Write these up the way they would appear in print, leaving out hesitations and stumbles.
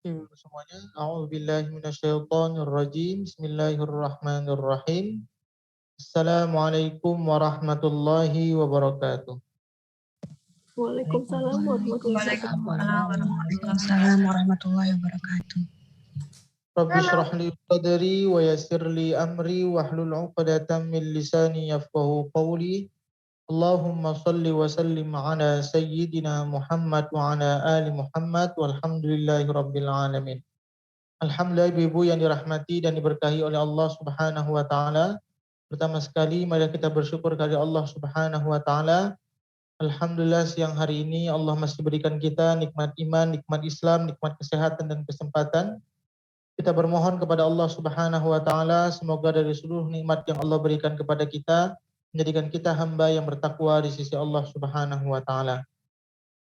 Ibu semuanya, a'udzubillahi minasyaitonirrajim. Bismillahirrahmanirrahim. Assalamualaikum warahmatullahi wabarakatuh. Waalaikumsalam warahmatullahi wabarakatuh. Waalaikumsalam warahmatullahi wabarakatuh. Rabbi shrah li sadri wa yassir li amri wahlul 'uqdatam min lisani yafqahu qawli. Allahumma salli wa sallim ala sayyidina Muhammad wa ala ali Muhammad walhamdulillahi rabbil alamin. Alhamdulillah ibu-ibu yang dirahmati dan diberkahi oleh Allah Subhanahu wa taala. Pertama sekali mari kita bersyukur kepada Allah Subhanahu wa taala. Alhamdulillah siang hari ini Allah masih berikan kita nikmat iman, nikmat Islam, nikmat kesehatan dan kesempatan. Kita bermohon kepada Allah Subhanahu wa taala semoga dari seluruh nikmat yang Allah berikan kepada kita menjadikan kita hamba yang bertakwa di sisi Allah Subhanahu wa taala.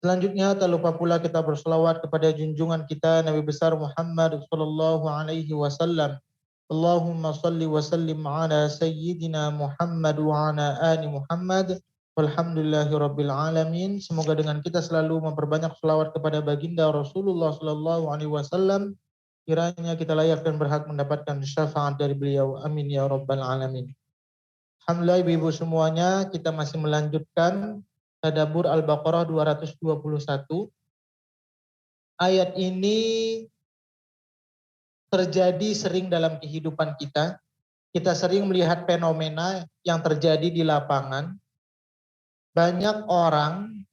Selanjutnya tak lupa pula kita berselawat kepada junjungan kita Nabi besar Muhammad sallallahu alaihi wasallam. Allahumma salli wa sallim ala sayyidina Muhammad wa ala ali Muhammad walhamdulillahi rabbil alamin. Semoga dengan kita selalu memperbanyak selawat kepada baginda Rasulullah sallallahu alaihi wasallam, kiranya kita layak dan berhak mendapatkan syafaat dari beliau. Amin ya rabbal alamin. Alhamdulillah ibu-ibu semuanya, kita masih melanjutkan Tadabbur Al-Baqarah 221. Ayat ini terjadi sering dalam kehidupan kita. Kita sering melihat fenomena yang terjadi di lapangan. Banyak orang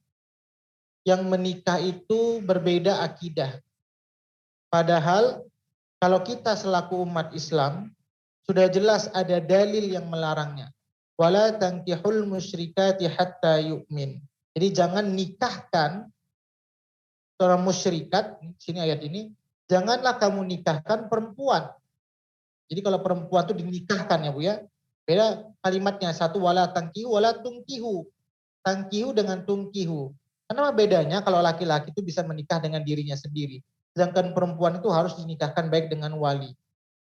yang menikah itu berbeda akidah. Padahal kalau kita selaku umat Islam, sudah jelas ada dalil yang melarangnya. Wala tankihul musyrikati hatta yu'min. Jadi jangan nikahkan seorang musyrikat, sini ayat ini, janganlah kamu nikahkan perempuan. Jadi kalau perempuan itu dinikahkan ya Bu ya, beda kalimatnya, satu wala tankihu, wala tungkihu. Tankihu dengan tungkihu. Karena bedanya kalau laki-laki itu bisa menikah dengan dirinya sendiri. Sedangkan perempuan itu harus dinikahkan baik dengan wali.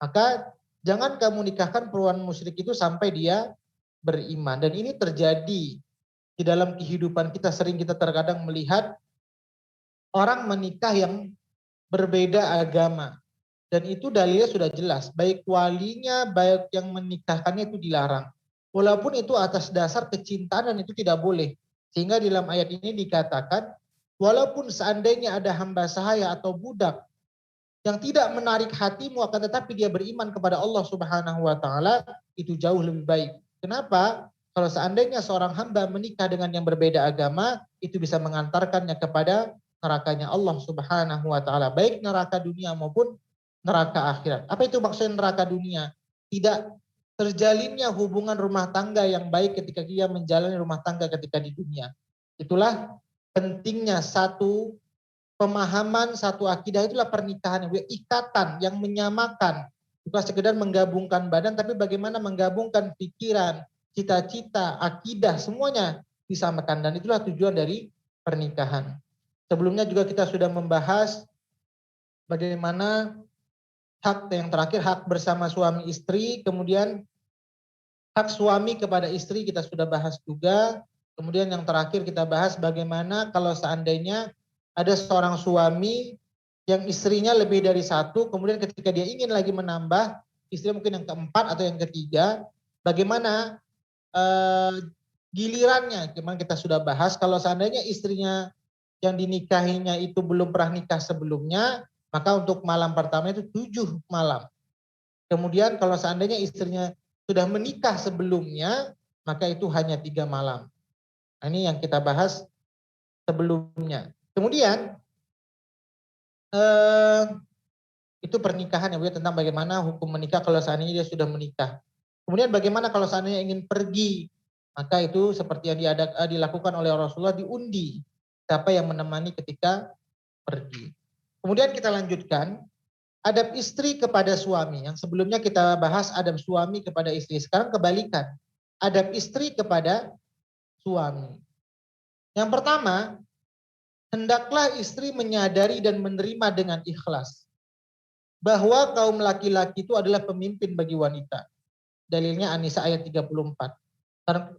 Maka jangan kamu nikahkan perempuan musyrik itu sampai dia beriman. Dan ini terjadi di dalam kehidupan kita. Sering kita terkadang melihat orang menikah yang berbeda agama. Dan itu dalilnya sudah jelas. Baik walinya, baik yang menikahkannya itu dilarang. Walaupun itu atas dasar kecintaan dan itu tidak boleh. Sehingga di dalam ayat ini dikatakan, walaupun seandainya ada hamba sahaya atau budak yang tidak menarik hatimu akan tetapi dia beriman kepada Allah Subhanahu wa taala, itu jauh lebih baik. Kenapa? Kalau seandainya seorang hamba menikah dengan yang berbeda agama, itu bisa mengantarkannya kepada nerakanya Allah Subhanahu wa taala, baik neraka dunia maupun neraka akhirat. Apa itu maksudnya neraka dunia? Tidak terjalinnya hubungan rumah tangga yang baik ketika dia menjalani rumah tangga ketika di dunia. Itulah pentingnya satu pemahaman, satu akidah, itulah pernikahan, ikatan yang menyamakan. Bukan sekedar menggabungkan badan, tapi bagaimana menggabungkan pikiran, cita-cita, akidah, semuanya disamakan. Dan itulah tujuan dari pernikahan. Sebelumnya juga kita sudah membahas bagaimana hak yang terakhir, hak bersama suami istri, kemudian hak suami kepada istri kita sudah bahas juga. Kemudian yang terakhir kita bahas bagaimana kalau seandainya ada seorang suami yang istrinya lebih dari satu, kemudian ketika dia ingin lagi menambah, istri mungkin yang keempat atau yang ketiga, bagaimana gilirannya. Kemarin kita sudah bahas, kalau seandainya istrinya yang dinikahinya itu belum pernah nikah sebelumnya, maka untuk malam pertama itu 7 malam. Kemudian kalau seandainya istrinya sudah menikah sebelumnya, maka itu hanya 3 malam. Nah, ini yang kita bahas sebelumnya. Kemudian itu pernikahan ya Bu ya, tentang bagaimana hukum menikah kalau seandainya dia sudah menikah. Kemudian bagaimana kalau seandainya ingin pergi, maka itu seperti yang dilakukan oleh Rasulullah, diundi siapa yang menemani ketika pergi. Kemudian kita lanjutkan adab istri kepada suami. Yang sebelumnya kita bahas adab suami kepada istri. Sekarang kebalikan, adab istri kepada suami. Yang pertama, hendaklah istri menyadari dan menerima dengan ikhlas bahwa kaum laki-laki itu adalah pemimpin bagi wanita. Dalilnya An-Nisa ayat 34. Karena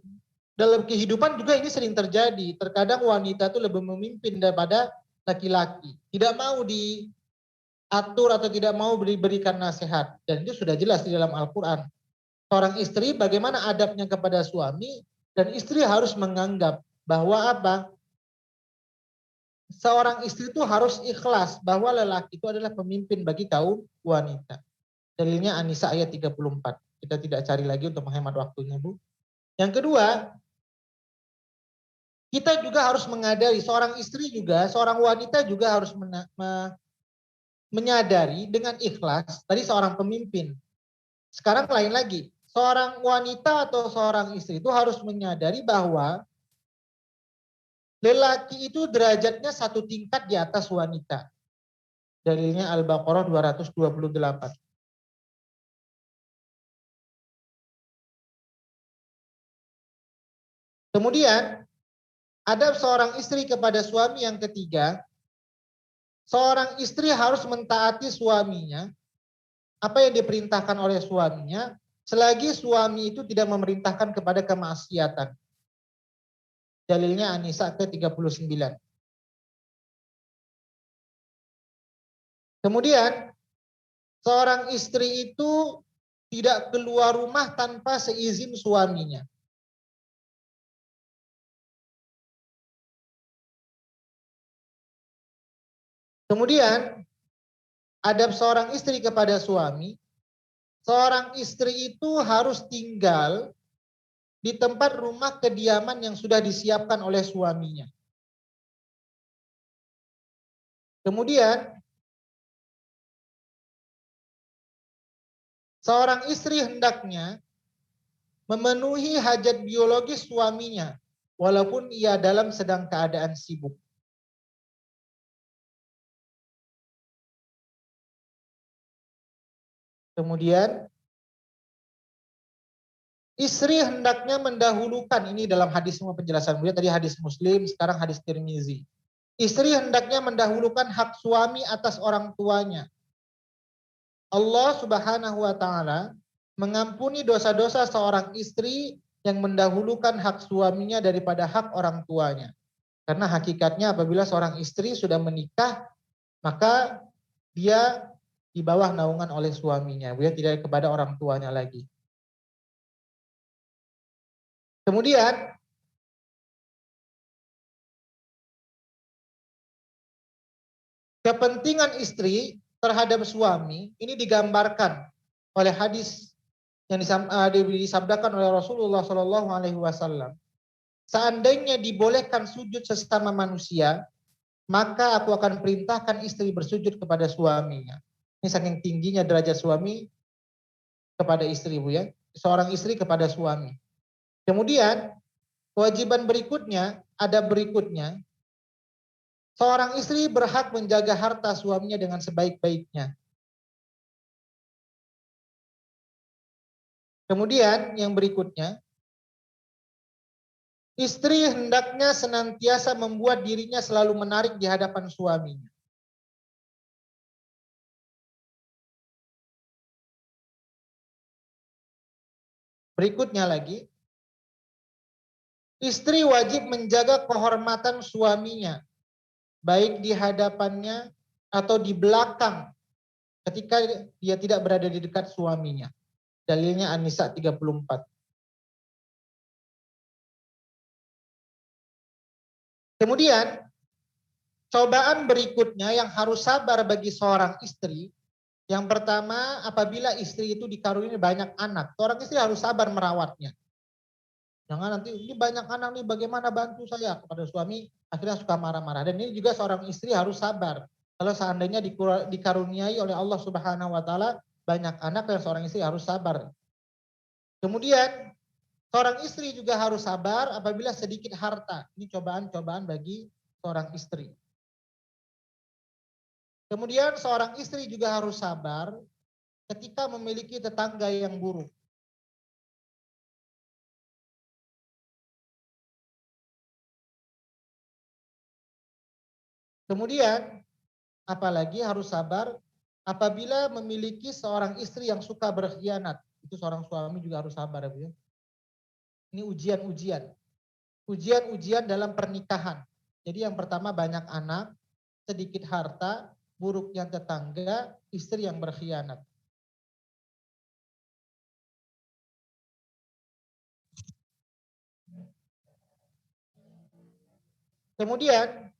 dalam kehidupan juga ini sering terjadi. Terkadang wanita itu lebih memimpin daripada laki-laki. Tidak mau atur atau tidak mau berikan nasihat. Dan itu sudah jelas di dalam Al-Quran. Seorang istri bagaimana adabnya kepada suami, dan istri harus menganggap bahwa apa? Seorang istri itu harus ikhlas bahwa lelaki itu adalah pemimpin bagi kaum wanita. Dalilnya An-Nisa ayat 34. Kita tidak cari lagi untuk menghemat waktunya, Bu. Yang kedua, kita juga harus menyadari, seorang istri juga, seorang wanita juga harus menyadari dengan ikhlas, tadi seorang pemimpin. Sekarang lain lagi, seorang wanita atau seorang istri itu harus menyadari bahwa lelaki itu derajatnya satu tingkat di atas wanita. Dalilnya Al-Baqarah 228. Kemudian, adab seorang istri kepada suami yang ketiga, seorang istri harus mentaati suaminya, apa yang diperintahkan oleh suaminya, selagi suami itu tidak memerintahkan kepada kemaksiatan. Dalilnya An-Nisa ke-39. Kemudian, seorang istri itu tidak keluar rumah tanpa seizin suaminya. Kemudian, adab seorang istri kepada suami, seorang istri itu harus tinggal di tempat rumah kediaman yang sudah disiapkan oleh suaminya. Kemudian, seorang istri hendaknya memenuhi hajat biologis suaminya, walaupun ia dalam sedang keadaan sibuk. Kemudian, istri hendaknya mendahulukan, ini dalam hadis semua penjelasan beliau, tadi hadis Muslim, sekarang hadis Tirmizi. Istri hendaknya mendahulukan hak suami atas orang tuanya. Allah Subhanahu wa taala mengampuni dosa-dosa seorang istri yang mendahulukan hak suaminya daripada hak orang tuanya. Karena hakikatnya apabila seorang istri sudah menikah, maka dia di bawah naungan oleh suaminya. Dia tidak kepada orang tuanya lagi. Kemudian, kepentingan istri terhadap suami ini digambarkan oleh hadis yang disabdakan oleh Rasulullah Shallallahu Alaihi Wasallam. Seandainya dibolehkan sujud sesama manusia, maka aku akan perintahkan istri bersujud kepada suaminya. Ini saking tingginya derajat suami kepada istri, Bu ya. Seorang istri kepada suami. Kemudian kewajiban berikutnya, ada berikutnya, seorang istri berhak menjaga harta suaminya dengan sebaik-baiknya. Kemudian yang berikutnya, istri hendaknya senantiasa membuat dirinya selalu menarik di hadapan suaminya. Berikutnya lagi, istri wajib menjaga kehormatan suaminya, baik di hadapannya atau di belakang ketika dia tidak berada di dekat suaminya. Dalilnya An-Nisa 34. Kemudian, cobaan berikutnya yang harus sabar bagi seorang istri, yang pertama apabila istri itu dikaruniai banyak anak, seorang istri harus sabar merawatnya. Jangan nanti ini banyak anak nih bagaimana bantu saya kepada suami, akhirnya suka marah-marah. Dan ini juga seorang istri harus sabar. Kalau seandainya dikaruniai oleh Allah Subhanahu wa taala banyak anak, dan seorang istri harus sabar. Kemudian seorang istri juga harus sabar apabila sedikit harta. Ini cobaan-cobaan bagi seorang istri. Kemudian seorang istri juga harus sabar ketika memiliki tetangga yang buruk. Kemudian apalagi harus sabar apabila memiliki seorang istri yang suka berkhianat. Itu seorang suami juga harus sabar, ya. Ini ujian-ujian. Ujian-ujian dalam pernikahan. Jadi yang pertama banyak anak, sedikit harta, buruknya tetangga, istri yang berkhianat. Kemudian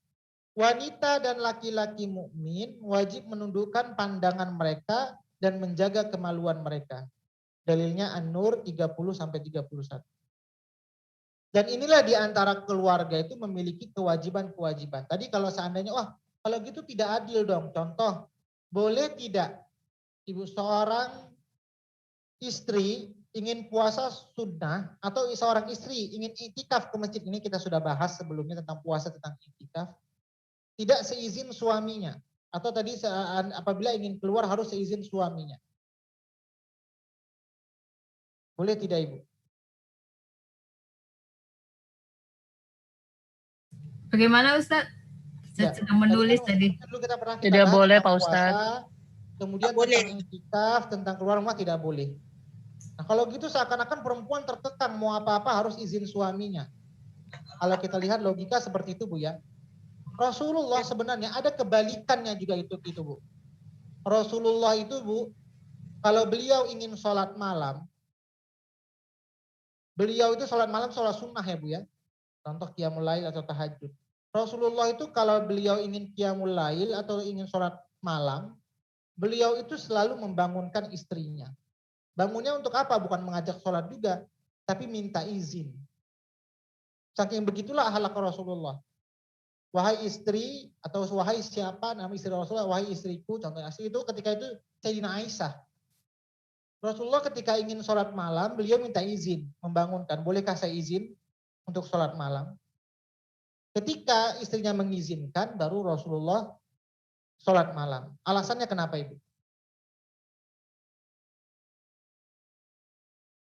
wanita dan laki-laki mukmin wajib menundukkan pandangan mereka dan menjaga kemaluan mereka. Dalilnya An-Nur 30-31. Dan inilah di antara keluarga itu memiliki kewajiban-kewajiban. Tadi kalau seandainya, wah kalau gitu tidak adil dong. Contoh, boleh tidak ibu seorang istri ingin puasa sunnah atau seorang istri ingin iktikaf ke masjid, ini kita sudah bahas sebelumnya tentang puasa, tentang iktikaf, tidak seizin suaminya. Atau tadi apabila ingin keluar harus seizin suaminya. Boleh tidak ibu? Bagaimana Ustaz? Saya Ya, sedang menulis tadi. dulu kita pernah Tidak bahas boleh tentang Pak Ustadz. puasa, kemudian tentang iktikaf, tentang keluar rumah tidak boleh. Nah kalau gitu seakan-akan perempuan terkekang mau apa-apa harus izin suaminya. Kalau kita lihat logika seperti itu Bu ya. Rasulullah sebenarnya ada kebalikannya juga itu Bu. Rasulullah itu Bu, kalau beliau ingin sholat malam, beliau itu sholat malam sholat sunnah ya Bu ya. Contoh qiyamul lail atau tahajud. Rasulullah itu kalau beliau ingin qiyamul lail atau ingin sholat malam, beliau itu selalu membangunkan istrinya. Bangunnya untuk apa? Bukan mengajak sholat juga, tapi minta izin. Saking begitulah akhlak Rasulullah. Wahai istri atau wahai siapa nama istri Rasulullah, wahai istriku, contohnya istri itu ketika itu Sayyidina Aisyah. Rasulullah ketika ingin sholat malam, beliau minta izin, membangunkan. Bolehkah saya izin untuk sholat malam? Ketika istrinya mengizinkan, baru Rasulullah sholat malam. Alasannya kenapa Ibu?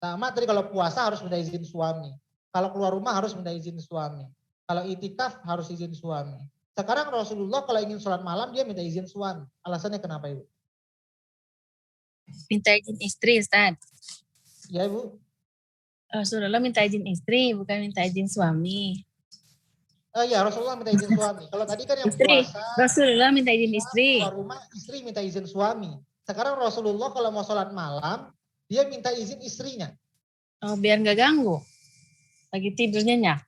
Sama tadi kalau puasa harus minta izin suami. Kalau keluar rumah harus minta izin suami. Kalau itikaf harus izin suami. Sekarang Rasulullah kalau ingin sholat malam dia minta izin suami. Alasannya kenapa Ibu? Minta izin istri, Ustaz. Ya Ibu. Rasulullah minta izin istri, bukan minta izin suami. Ya Rasulullah minta izin suami. Kalau tadi kan yang Istri, puasa, Rasulullah minta izin istri. keluar rumah istri minta izin suami. Sekarang Rasulullah kalau mau sholat malam, dia minta izin istrinya. Oh, biar nggak ganggu. Lagi tidurnya nyak.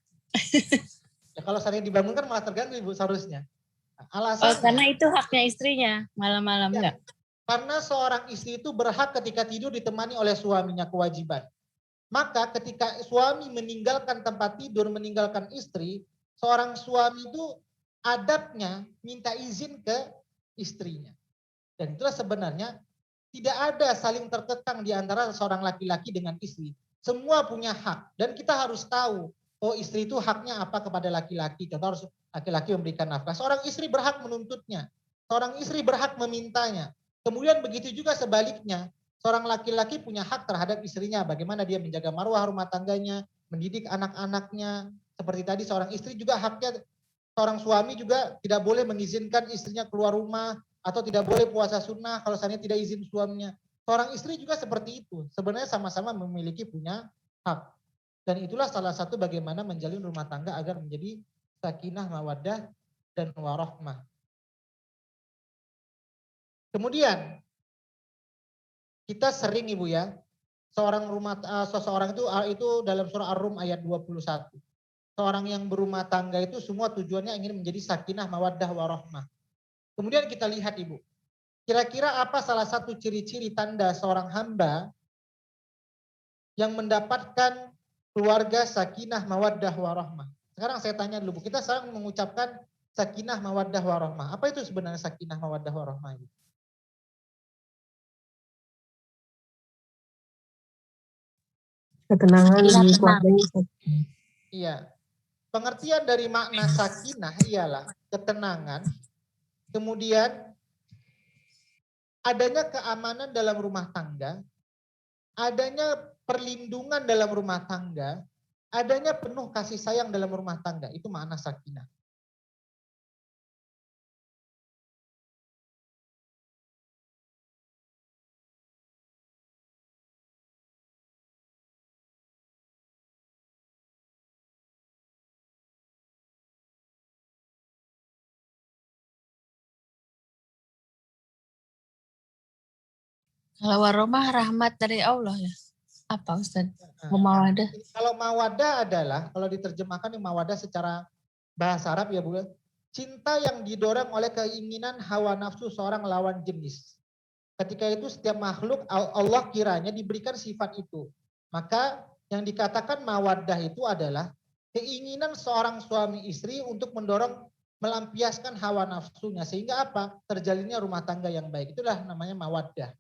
Ya kalau seandainya dibangunkan malah terganggu Ibu seharusnya. Nah, Oh, alasannya, karena itu haknya istrinya, malam-malam ya, enggak. karena seorang istri itu berhak ketika tidur ditemani oleh suaminya, kewajiban. Maka ketika suami meninggalkan tempat tidur, meninggalkan istri, seorang suami itu adabnya minta izin ke istrinya. Dan itulah sebenarnya tidak ada saling terkekang di antara seorang laki-laki dengan istri. Semua punya hak dan kita harus tahu, oh istri itu haknya apa kepada laki-laki. Contoh harus laki-laki memberikan nafkah. Seorang istri berhak menuntutnya. Seorang istri berhak memintanya. Kemudian begitu juga sebaliknya. Seorang laki-laki punya hak terhadap istrinya. Bagaimana dia menjaga marwah rumah tangganya, mendidik anak-anaknya. Seperti tadi seorang istri juga haknya, seorang suami juga tidak boleh mengizinkan istrinya keluar rumah atau tidak boleh puasa sunnah kalau seandainya tidak izin suaminya. Seorang istri juga seperti itu. Sebenarnya sama-sama memiliki punya hak. Dan itulah salah satu bagaimana menjalin rumah tangga agar menjadi sakinah, mawaddah, dan warahmah. Kemudian kita sering Ibu ya, seseorang itu dalam surah Ar-Rum ayat 21. Seorang yang berumah tangga itu semua tujuannya ingin menjadi sakinah, mawaddah, warahmah. Kemudian kita lihat Ibu, kira-kira apa salah satu ciri-ciri tanda seorang hamba yang mendapatkan keluarga sakinah, mawaddah, warahmah? Sekarang saya tanya dulu Bu, kita sekarang mengucapkan sakinah, mawaddah, warahmah. Apa itu sebenarnya sakinah, mawaddah, warahmah ini? Ketenangan di keluarganya. Iya. Pengertian dari makna sakinah ialah ketenangan, kemudian adanya keamanan dalam rumah tangga, adanya perlindungan dalam rumah tangga, adanya penuh kasih sayang dalam rumah tangga. Itu makna sakinah. Kalau warahmah rahmat dari Allah ya. Apa Ustaz? Nah, Mawadah. kalau mawadah adalah, kalau diterjemahkan mawadah secara bahasa Arab ya Bu, cinta yang didorong oleh keinginan hawa nafsu seorang lawan jenis. Ketika itu setiap makhluk Allah kiranya diberikan sifat itu. Maka yang dikatakan mawaddah itu adalah keinginan seorang suami istri untuk mendorong melampiaskan hawa nafsunya. Sehingga apa? Terjalinnya rumah tangga yang baik. Itulah namanya mawaddah.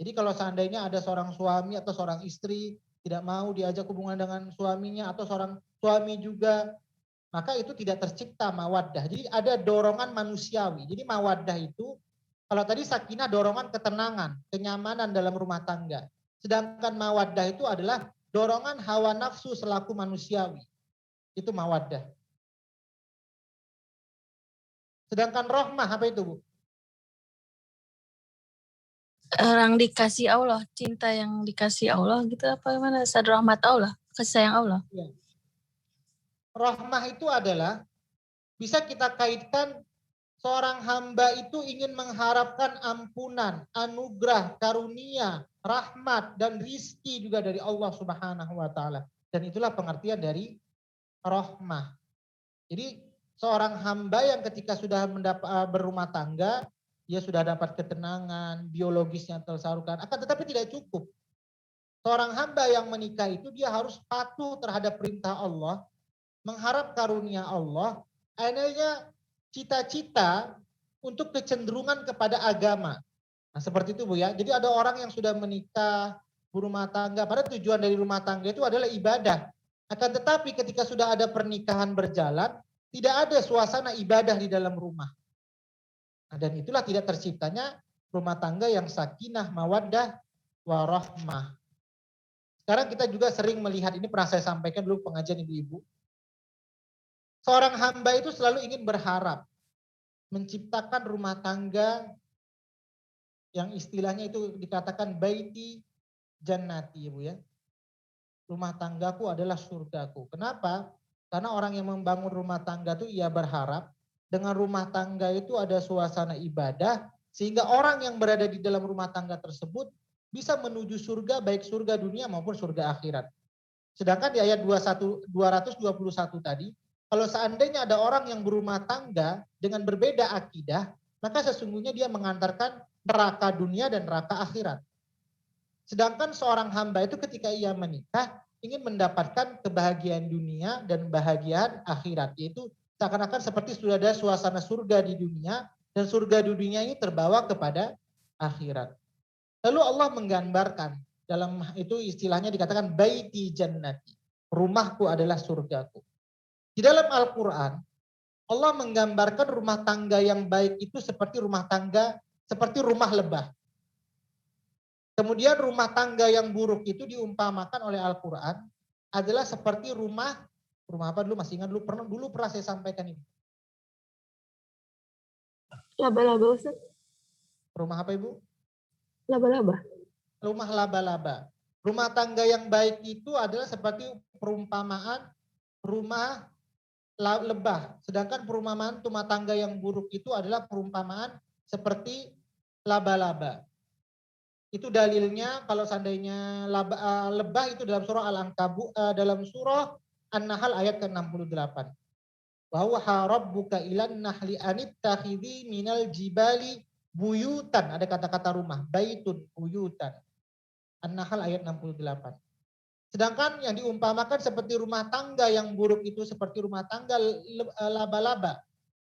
Jadi kalau seandainya ada seorang suami atau seorang istri tidak mau diajak hubungan dengan suaminya atau seorang suami juga, maka itu tidak tercipta mawaddah. Jadi ada dorongan manusiawi. Jadi mawaddah itu, kalau tadi sakinah dorongan ketenangan, kenyamanan dalam rumah tangga. Sedangkan mawaddah itu adalah dorongan hawa nafsu selaku manusiawi. Itu mawaddah. Sedangkan rahmah apa itu Bu? Orang dikasih Allah, cinta yang dikasih Allah gitu apa gimana? Ustaz, rahmat Allah, kasih sayang Allah. Ya. Rahmah itu adalah bisa kita kaitkan seorang hamba itu ingin mengharapkan ampunan, anugerah, karunia, rahmat, dan rizki juga dari Allah Subhanahu wa Ta'ala. Dan itulah pengertian dari rahmah. Jadi seorang hamba yang ketika sudah berumah tangga, dia sudah dapat ketenangan, biologisnya tersalurkan, akan tetapi tidak cukup. Seorang hamba yang menikah itu dia harus patuh terhadap perintah Allah, mengharap karunia Allah, adanya cita-cita untuk kecenderungan kepada agama. Nah seperti itu Bu ya. Jadi ada orang yang sudah menikah, berumah tangga, pada tujuan dari rumah tangga itu adalah ibadah. Akan tetapi ketika sudah ada pernikahan berjalan, tidak ada suasana ibadah di dalam rumah. Nah, dan itulah tidak terciptanya rumah tangga yang sakinah, mawaddah, warahmah. Sekarang kita juga sering melihat, ini pernah saya sampaikan dulu pengajian ibu-ibu. Seorang hamba itu selalu ingin berharap menciptakan rumah tangga yang istilahnya itu dikatakan baiti jannati, Ibu ya. Rumah tanggaku adalah surgaku. Kenapa? Karena orang yang membangun rumah tangga itu ia berharap dengan rumah tangga itu ada suasana ibadah sehingga orang yang berada di dalam rumah tangga tersebut bisa menuju surga, baik surga dunia maupun surga akhirat. Sedangkan di ayat 221 tadi, kalau seandainya ada orang yang berumah tangga dengan berbeda akidah, maka sesungguhnya dia mengantarkan neraka dunia dan neraka akhirat. Sedangkan seorang hamba itu ketika ia menikah ingin mendapatkan kebahagiaan dunia dan kebahagiaan akhirat, yaitu seakan-akan seperti sudah ada suasana surga di dunia dan surga di dunia ini terbawa kepada akhirat. Lalu Allah menggambarkan, dalam itu istilahnya dikatakan baiti jannati, rumahku adalah surgaku. Di dalam Al-Quran, Allah menggambarkan rumah tangga yang baik itu seperti rumah tangga, seperti rumah lebah. Kemudian rumah tangga yang buruk itu diumpamakan oleh Al-Quran adalah seperti rumah apa dulu, masih ingat dulu pernah saya sampaikan ini. Laba-laba Ustaz. Rumah apa Ibu? Laba-laba. Rumah laba-laba. Rumah tangga yang baik itu adalah seperti perumpamaan rumah lebah. Sedangkan perumpamaan rumah tangga yang buruk itu adalah perumpamaan seperti laba-laba. Itu dalilnya kalau seandainya lebah itu dalam surah Al-Ankabut, dalam surah An-Nahl ayat ke-68. Bahwa rabbuka ilan nahli anittakhidhi minal jibali buyutan. Ada kata-kata rumah, baitun, buyutan. An-Nahl ayat 68. Sedangkan yang diumpamakan seperti rumah tangga yang buruk itu seperti rumah tangga laba-laba.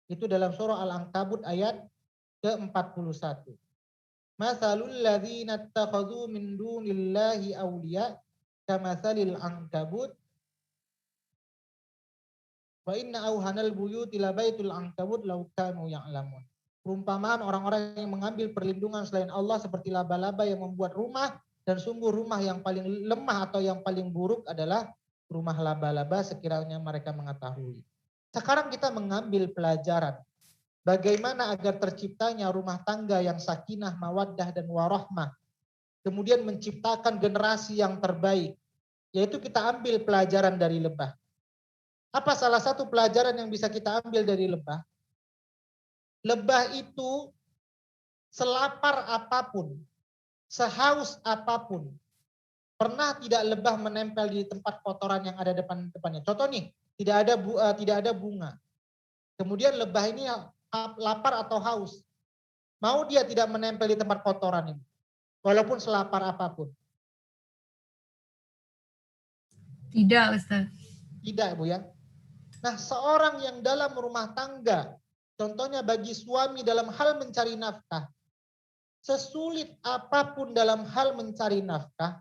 Itu dalam surah Al-Ankabut ayat ke-41. Mathalul ladzina ittakhadhu min dunillahi awliya kamathalil ankabut wa inna awhanal buyuti labaitul ankabut law kanu ya'lamun. Perumpamaan orang-orang yang mengambil perlindungan selain Allah seperti laba-laba yang membuat rumah, dan sungguh rumah yang paling lemah atau yang paling buruk adalah rumah laba-laba sekiranya mereka mengetahui. Sekarang kita mengambil pelajaran bagaimana agar terciptanya rumah tangga yang sakinah, mawaddah, dan warahmah. Kemudian menciptakan generasi yang terbaik. Yaitu kita ambil pelajaran dari lebah. Apa salah satu pelajaran yang bisa kita ambil dari lebah? Lebah itu selapar apapun, sehaus apapun, pernah tidak lebah menempel di tempat kotoran yang ada depannya. Contoh nih, tidak ada bunga. Kemudian lebah ini lapar atau haus. Mau dia tidak menempel di tempat kotoran ini, walaupun selapar apapun? Tidak, Ustaz. Tidak, Bu ya. Nah, seorang yang dalam rumah tangga, contohnya bagi suami dalam hal mencari nafkah, sesulit apapun dalam hal mencari nafkah,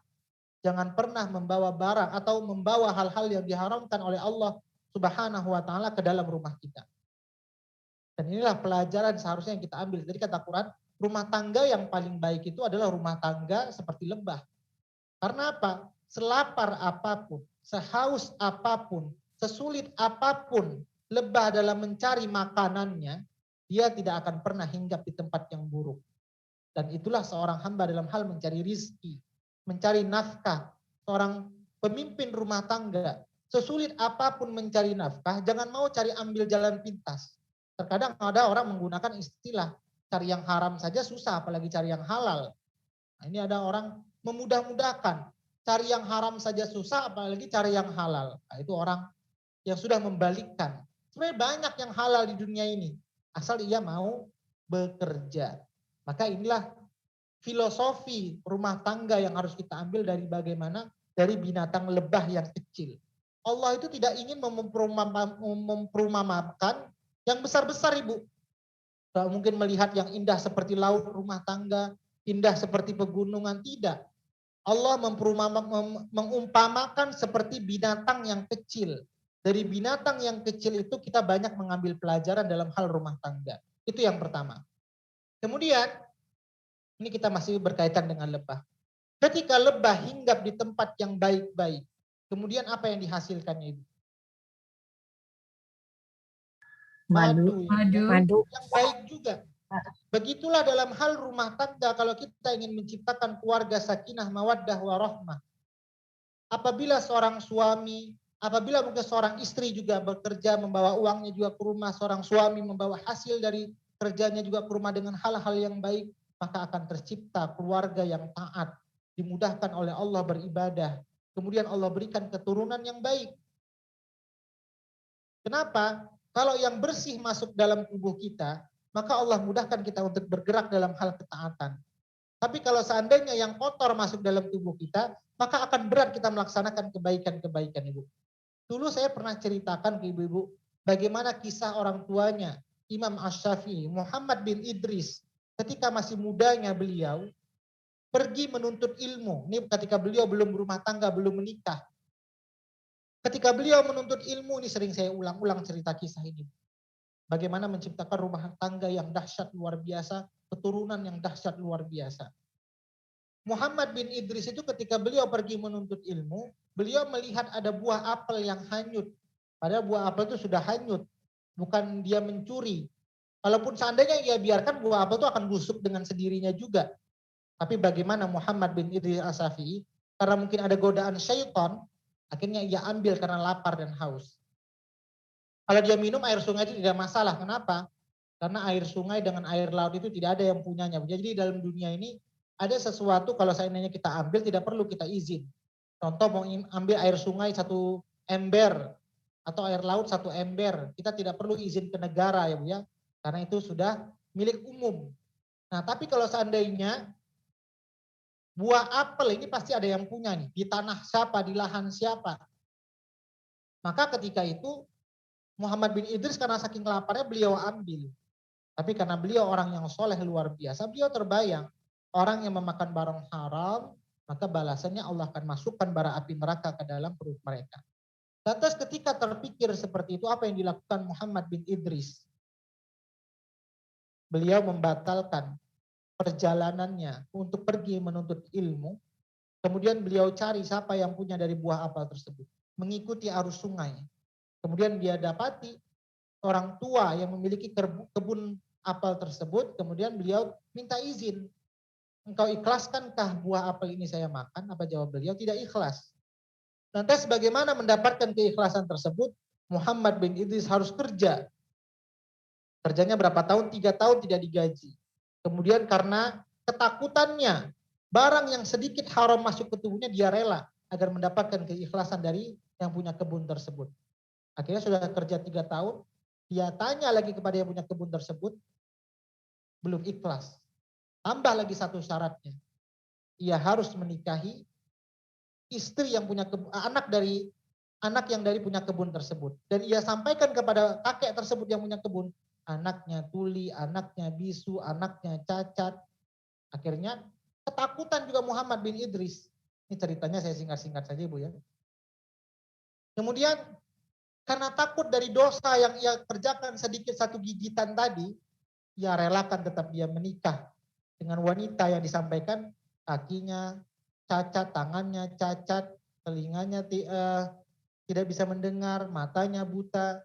jangan pernah membawa barang atau membawa hal-hal yang diharamkan oleh Allah Subhanahu wa taala ke dalam rumah kita. Dan inilah pelajaran seharusnya yang kita ambil. Jadi kata Quran, rumah tangga yang paling baik itu adalah rumah tangga seperti lebah. Karena apa? Selapar apapun, sehaus apapun, sesulit apapun lebah dalam mencari makanannya, dia tidak akan pernah hinggap di tempat yang buruk. Dan itulah seorang hamba dalam hal mencari rizki, mencari nafkah. Seorang pemimpin rumah tangga, sesulit apapun mencari nafkah, jangan mau cari ambil jalan pintas. Terkadang ada orang menggunakan istilah, cari yang haram saja susah, apalagi cari yang halal. Nah, ini ada orang memudah-mudahkan, cari yang haram saja susah, apalagi cari yang halal. Nah, itu orang yang sudah membalikkan. Sebenarnya banyak yang halal di dunia ini, asal ia mau bekerja. Maka inilah filosofi rumah tangga yang harus kita ambil dari bagaimana dari binatang lebah yang kecil. Allah itu tidak ingin memperumpamakan yang besar-besar, Ibu. Tidak mungkin melihat yang indah seperti laut rumah tangga, indah seperti pegunungan, tidak. Allah mengumpamakan seperti binatang yang kecil. Dari binatang yang kecil itu kita banyak mengambil pelajaran dalam hal rumah tangga. Itu yang pertama. Kemudian, ini kita masih berkaitan dengan lebah. Ketika lebah hinggap di tempat yang baik-baik, kemudian apa yang dihasilkannya, Ibu? Madu. Yang baik juga. Begitulah dalam hal rumah tangga, kalau kita ingin menciptakan keluarga sakinah, mawaddah, warahmah. Apabila seorang suami, apabila mungkin seorang istri juga bekerja, membawa uangnya juga ke rumah, seorang suami membawa hasil dari kerjanya juga ke rumah dengan hal-hal yang baik, maka akan tercipta keluarga yang taat, dimudahkan oleh Allah beribadah. Kemudian Allah berikan keturunan yang baik. Kenapa? Kalau yang bersih masuk dalam tubuh kita, maka Allah mudahkan kita untuk bergerak dalam hal ketaatan. Tapi kalau seandainya yang kotor masuk dalam tubuh kita, maka akan berat kita melaksanakan kebaikan-kebaikan, Ibu. Dulu saya pernah ceritakan ke ibu-ibu, bagaimana kisah orang tuanya, Imam Ash-Shafi'i, Muhammad bin Idris, ketika masih mudanya beliau, pergi menuntut ilmu. Ini ketika beliau belum berumah tangga, belum menikah. Ketika beliau menuntut ilmu, ini sering saya ulang-ulang cerita kisah ini. Bagaimana menciptakan rumah tangga yang dahsyat luar biasa, keturunan yang dahsyat luar biasa. Muhammad bin Idris itu ketika beliau pergi menuntut ilmu, beliau melihat ada buah apel yang hanyut. Padahal buah apel itu sudah hanyut, bukan dia mencuri. Walaupun seandainya ia biarkan, buah apel itu akan busuk dengan sendirinya juga. Tapi bagaimana Muhammad bin Idris As-Syafi'i, karena mungkin ada godaan syaitan, akhirnya ia ambil karena lapar dan haus. Kalau dia minum air sungai itu tidak masalah. Kenapa? Karena air sungai dengan air laut itu tidak ada yang punyanya. Jadi dalam dunia ini ada sesuatu kalau seandainya kita ambil tidak perlu kita izin. Contoh mau ambil air sungai 1 ember atau air laut 1 ember. Kita tidak perlu izin ke negara ya Bu ya. Karena itu sudah milik umum. Nah tapi kalau seandainya buah apel ini pasti ada yang punya nih. Di tanah siapa, di lahan siapa. Maka ketika itu Muhammad bin Idris karena saking laparnya beliau ambil. Tapi karena beliau orang yang soleh luar biasa, beliau terbayang. Orang yang memakan barang haram, maka balasannya Allah akan masukkan bara api neraka ke dalam perut mereka. Lantas ketika terpikir seperti itu, apa yang dilakukan Muhammad bin Idris? Beliau membatalkan perjalanannya untuk pergi menuntut ilmu. Kemudian beliau cari siapa yang punya dari buah apel tersebut. Mengikuti arus sungai. Kemudian dia dapati orang tua yang memiliki kebun apel tersebut. Kemudian beliau minta izin. Engkau ikhlaskankah buah apel ini saya makan? Apa jawab beliau? Tidak ikhlas. Lantas bagaimana mendapatkan keikhlasan tersebut? Muhammad bin Idris harus kerja. Kerjanya berapa tahun? 3 tahun tidak digaji. Kemudian karena ketakutannya, barang yang sedikit haram masuk ke tubuhnya dia rela agar mendapatkan keikhlasan dari yang punya kebun tersebut. Akhirnya sudah kerja 3 tahun, dia tanya lagi kepada yang punya kebun tersebut, belum ikhlas. Tambah lagi satu syaratnya, ia harus menikahi istri yang punya anak yang dari punya kebun tersebut. Dan ia sampaikan kepada kakek tersebut yang punya kebun, anaknya tuli, anaknya bisu, anaknya cacat. Akhirnya ketakutan juga Muhammad bin Idris. Ini ceritanya saya singkat-singkat saja Ibu ya. Kemudian karena takut dari dosa yang ia kerjakan sedikit satu gigitan tadi, ia relakan tetap dia menikah dengan wanita yang disampaikan kakinya cacat, tangannya cacat, telinganya tidak bisa mendengar, matanya buta.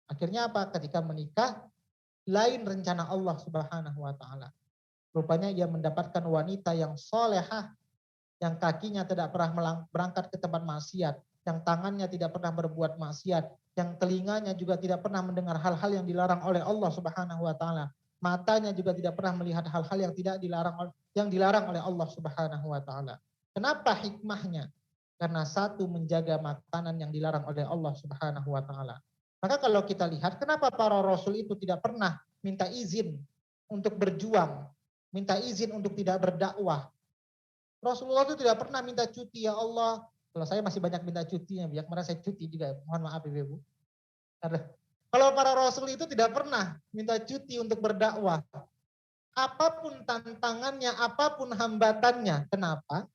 Akhirnya apa? Ketika menikah, lain rencana Allah Subhanahu wa taala. Rupanya ia mendapatkan wanita yang solehah, yang kakinya tidak pernah berangkat ke tempat maksiat, yang tangannya tidak pernah berbuat maksiat, yang telinganya juga tidak pernah mendengar hal-hal yang dilarang oleh Allah Subhanahu wa taala. Matanya juga tidak pernah melihat hal-hal yang dilarang oleh Allah Subhanahu wa taala. Kenapa hikmahnya? Karena satu, menjaga makanan yang dilarang oleh Allah Subhanahu wa taala. Maka kalau kita lihat kenapa para rasul itu tidak pernah minta izin untuk berjuang, minta izin untuk tidak berdakwah. Rasulullah itu tidak pernah minta cuti, ya Allah. Kalau saya masih banyak minta cutinya, biar kemarin saya cuti juga. Mohon maaf Ibu. Kalau para rasul itu tidak pernah minta cuti untuk berdakwah. Apapun tantangannya, apapun hambatannya. Kenapa?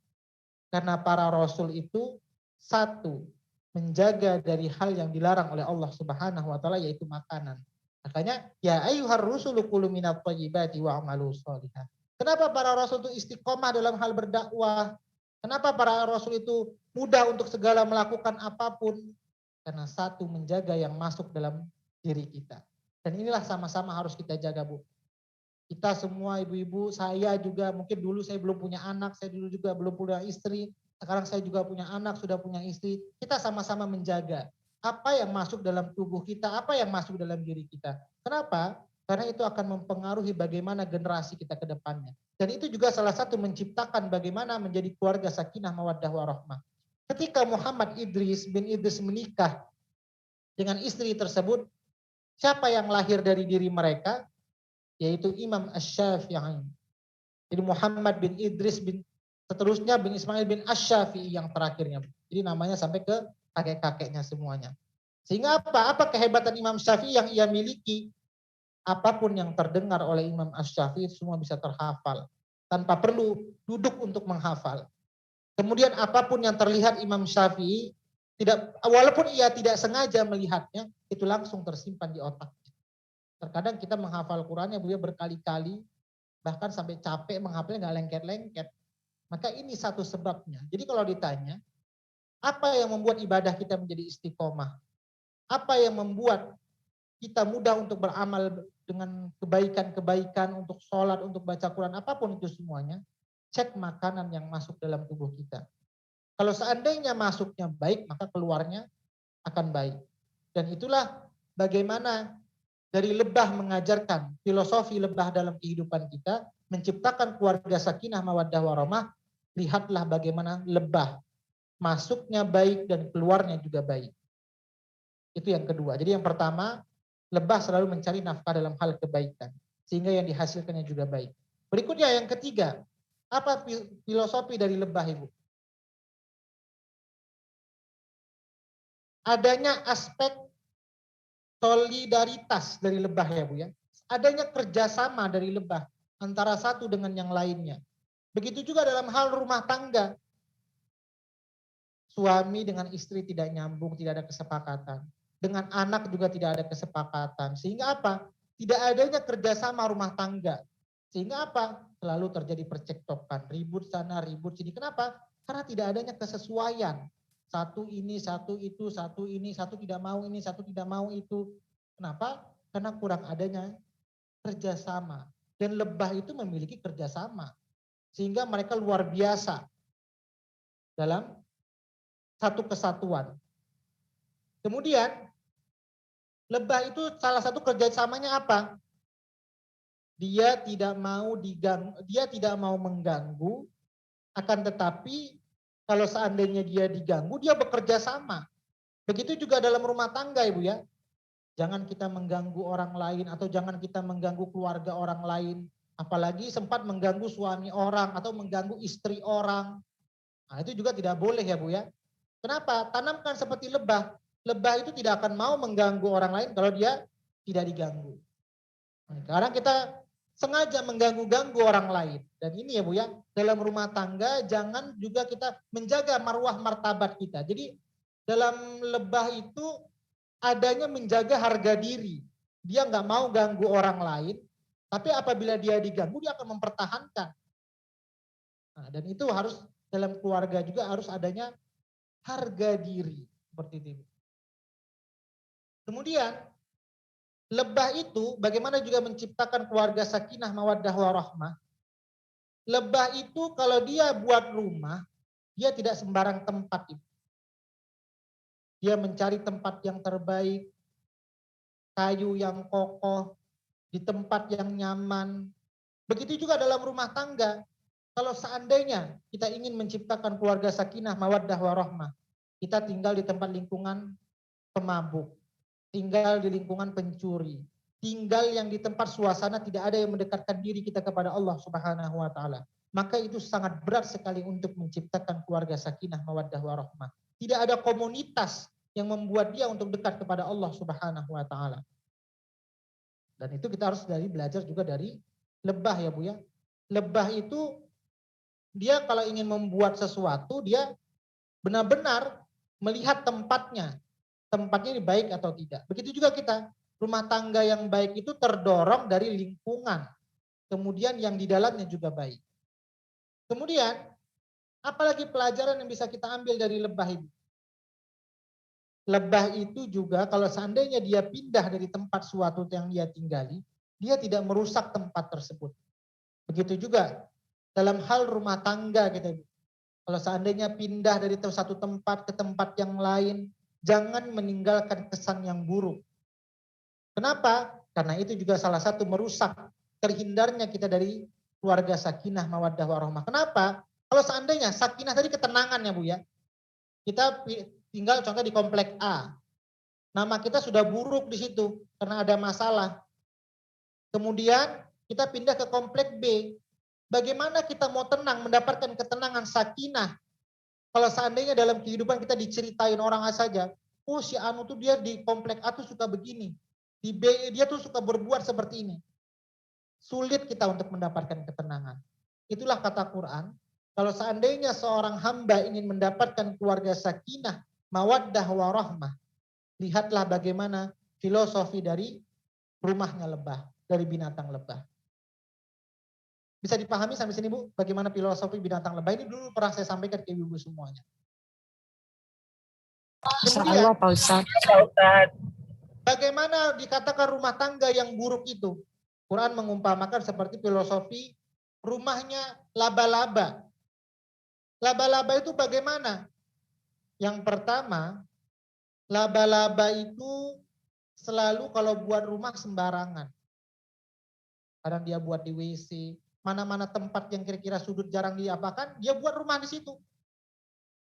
Karena para rasul itu satu, menjaga dari hal yang dilarang oleh Allah Subhanahu wa taala yaitu makanan. Makanya ya ayyuhar rusulu kulu minat thayyibati wa'malu shalihah. Kenapa para rasul itu istiqomah dalam hal berdakwah? Kenapa para rasul itu mudah untuk segala melakukan apapun? Karena satu, menjaga yang masuk dalam diri kita. Dan inilah sama-sama harus kita jaga, Bu. Kita semua ibu-ibu, saya juga mungkin dulu saya belum punya anak, saya dulu juga belum punya istri. Sekarang saya juga punya anak, sudah punya istri. Kita sama-sama menjaga apa yang masuk dalam tubuh kita, apa yang masuk dalam diri kita. Kenapa? Karena itu akan mempengaruhi bagaimana generasi kita ke depannya. Dan itu juga salah satu menciptakan bagaimana menjadi keluarga sakinah mawaddah warahmah. Ketika Muhammad bin Idris menikah dengan istri tersebut, siapa yang lahir dari diri mereka? Yaitu Imam Asy-Syafi'i. Jadi Muhammad bin Idris seterusnya bin Ismail bin Asy-Syafi'i yang terakhirnya. Jadi namanya sampai ke kakek-kakeknya semuanya. Sehingga apa? Apa kehebatan Imam Syafi'i yang ia miliki? Apapun yang terdengar oleh Imam Asy-Syafi'i semua bisa terhafal tanpa perlu duduk untuk menghafal. Kemudian apapun yang terlihat Imam Syafi'i, walaupun ia tidak sengaja melihatnya, itu langsung tersimpan di otak. Terkadang kita menghafal Qurannya Bu ya berkali-kali, bahkan sampai capek menghafalnya nggak lengket-lengket. Maka ini satu sebabnya. Jadi kalau ditanya, apa yang membuat ibadah kita menjadi istiqomah? Apa yang membuat kita mudah untuk beramal dengan kebaikan-kebaikan, untuk sholat, untuk baca Quran, apapun itu semuanya, cek makanan yang masuk dalam tubuh kita. Kalau seandainya masuknya baik, maka keluarnya akan baik. Dan itulah bagaimana dari lebah mengajarkan filosofi lebah dalam kehidupan kita, menciptakan keluarga sakinah mawaddah warahmah. Lihatlah bagaimana lebah masuknya baik dan keluarnya juga baik. Itu yang kedua. Jadi yang pertama, lebah selalu mencari nafkah dalam hal kebaikan, sehingga yang dihasilkannya juga baik. Berikutnya yang ketiga, apa filosofi dari lebah Ibu? Adanya aspek solidaritas dari lebah ya Bu ya. Adanya kerjasama dari lebah antara satu dengan yang lainnya. Begitu juga dalam hal rumah tangga. Suami dengan istri tidak nyambung, tidak ada kesepakatan. Dengan anak juga tidak ada kesepakatan. Sehingga apa? Tidak adanya kerjasama rumah tangga. Sehingga apa? Selalu terjadi percekcokan. Ribut sana, ribut sini. Kenapa? Karena tidak adanya kesesuaian. Satu ini, satu itu, satu ini, satu tidak mau ini, satu tidak mau itu. Kenapa? Karena kurang adanya kerjasama. Dan lebah itu memiliki kerjasama. Sehingga mereka luar biasa dalam satu kesatuan. Kemudian lebah itu salah satu kerjasamanya apa? Dia tidak mau diganggu, dia tidak mau mengganggu, akan tetapi kalau seandainya dia diganggu, dia bekerja sama. Begitu juga dalam rumah tangga, Ibu ya. Jangan kita mengganggu orang lain atau jangan kita mengganggu keluarga orang lain. Apalagi sempat mengganggu suami orang atau mengganggu istri orang. Nah, itu juga tidak boleh ya Bu ya. Kenapa? Tanamkan seperti lebah. Lebah itu tidak akan mau mengganggu orang lain kalau dia tidak diganggu. Nah, sekarang kita sengaja mengganggu-ganggu orang lain. Dan ini ya Bu ya, dalam rumah tangga jangan juga kita menjaga marwah martabat kita. Jadi dalam lebah itu adanya menjaga harga diri. Dia nggak mau ganggu orang lain, tapi apabila dia diganggu dia akan mempertahankan. Nah, dan itu harus dalam keluarga juga harus adanya harga diri seperti itu. Kemudian lebah itu bagaimana juga menciptakan keluarga sakinah mawaddah warahmah. Lebah itu kalau dia buat rumah, dia tidak sembarang tempat itu. Dia mencari tempat yang terbaik, kayu yang kokoh, di tempat yang nyaman. Begitu juga dalam rumah tangga. Kalau seandainya kita ingin menciptakan keluarga sakinah mawaddah warahmah, kita tinggal di tempat lingkungan pemabuk, tinggal di lingkungan pencuri, tinggal yang di tempat suasana tidak ada yang mendekatkan diri kita kepada Allah Subhanahu wa taala. Maka itu sangat berat sekali untuk menciptakan keluarga sakinah mawaddah warahmah. Tidak ada komunitas yang membuat dia untuk dekat kepada Allah Subhanahu wa taala. Dan itu kita harus belajar juga dari lebah ya Bu ya. Lebah itu dia kalau ingin membuat sesuatu dia benar-benar melihat tempatnya. Tempatnya ini baik atau tidak. Begitu juga kita. Rumah tangga yang baik itu terdorong dari lingkungan. Kemudian yang di dalamnya juga baik. Kemudian apalagi pelajaran yang bisa kita ambil dari lebah itu? Lebah itu juga kalau seandainya dia pindah dari tempat suatu yang dia tinggali, dia tidak merusak tempat tersebut. Begitu juga dalam hal rumah tangga kita. Kalau seandainya pindah dari satu tempat ke tempat yang lain, jangan meninggalkan kesan yang buruk. Kenapa? Karena itu juga salah satu merusak terhindarnya kita dari keluarga sakinah mawaddah warahmah. Kenapa? Kalau seandainya sakinah tadi ketenangan ya Bu ya. Kita tinggal contoh di komplek A. Nama kita sudah buruk di situ karena ada masalah. Kemudian kita pindah ke komplek B. Bagaimana kita mau tenang, mendapatkan ketenangan sakinah? Kalau seandainya dalam kehidupan kita diceritain orang saja, oh si Anu tuh dia di komplek A tuh suka begini. Di B dia tuh suka berbuat seperti ini. Sulit kita untuk mendapatkan ketenangan. Itulah kata Quran. Kalau seandainya seorang hamba ingin mendapatkan keluarga sakinah, mawaddah warahmah, lihatlah bagaimana filosofi dari rumahnya lebah, dari binatang lebah. Bisa dipahami sampai sini Bu, bagaimana filosofi binatang lebah? Ini dulu pernah saya sampaikan ke ibu semuanya. Kemudian, Pak Ustaz. bagaimana dikatakan rumah tangga yang buruk itu? Quran mengumpamakan seperti filosofi rumahnya laba-laba. Laba-laba itu bagaimana? Yang pertama, laba-laba itu selalu kalau buat rumah sembarangan. Kadang dia buat di WC, mana-mana tempat yang kira-kira sudut jarang diapakan, dia buat rumah di situ.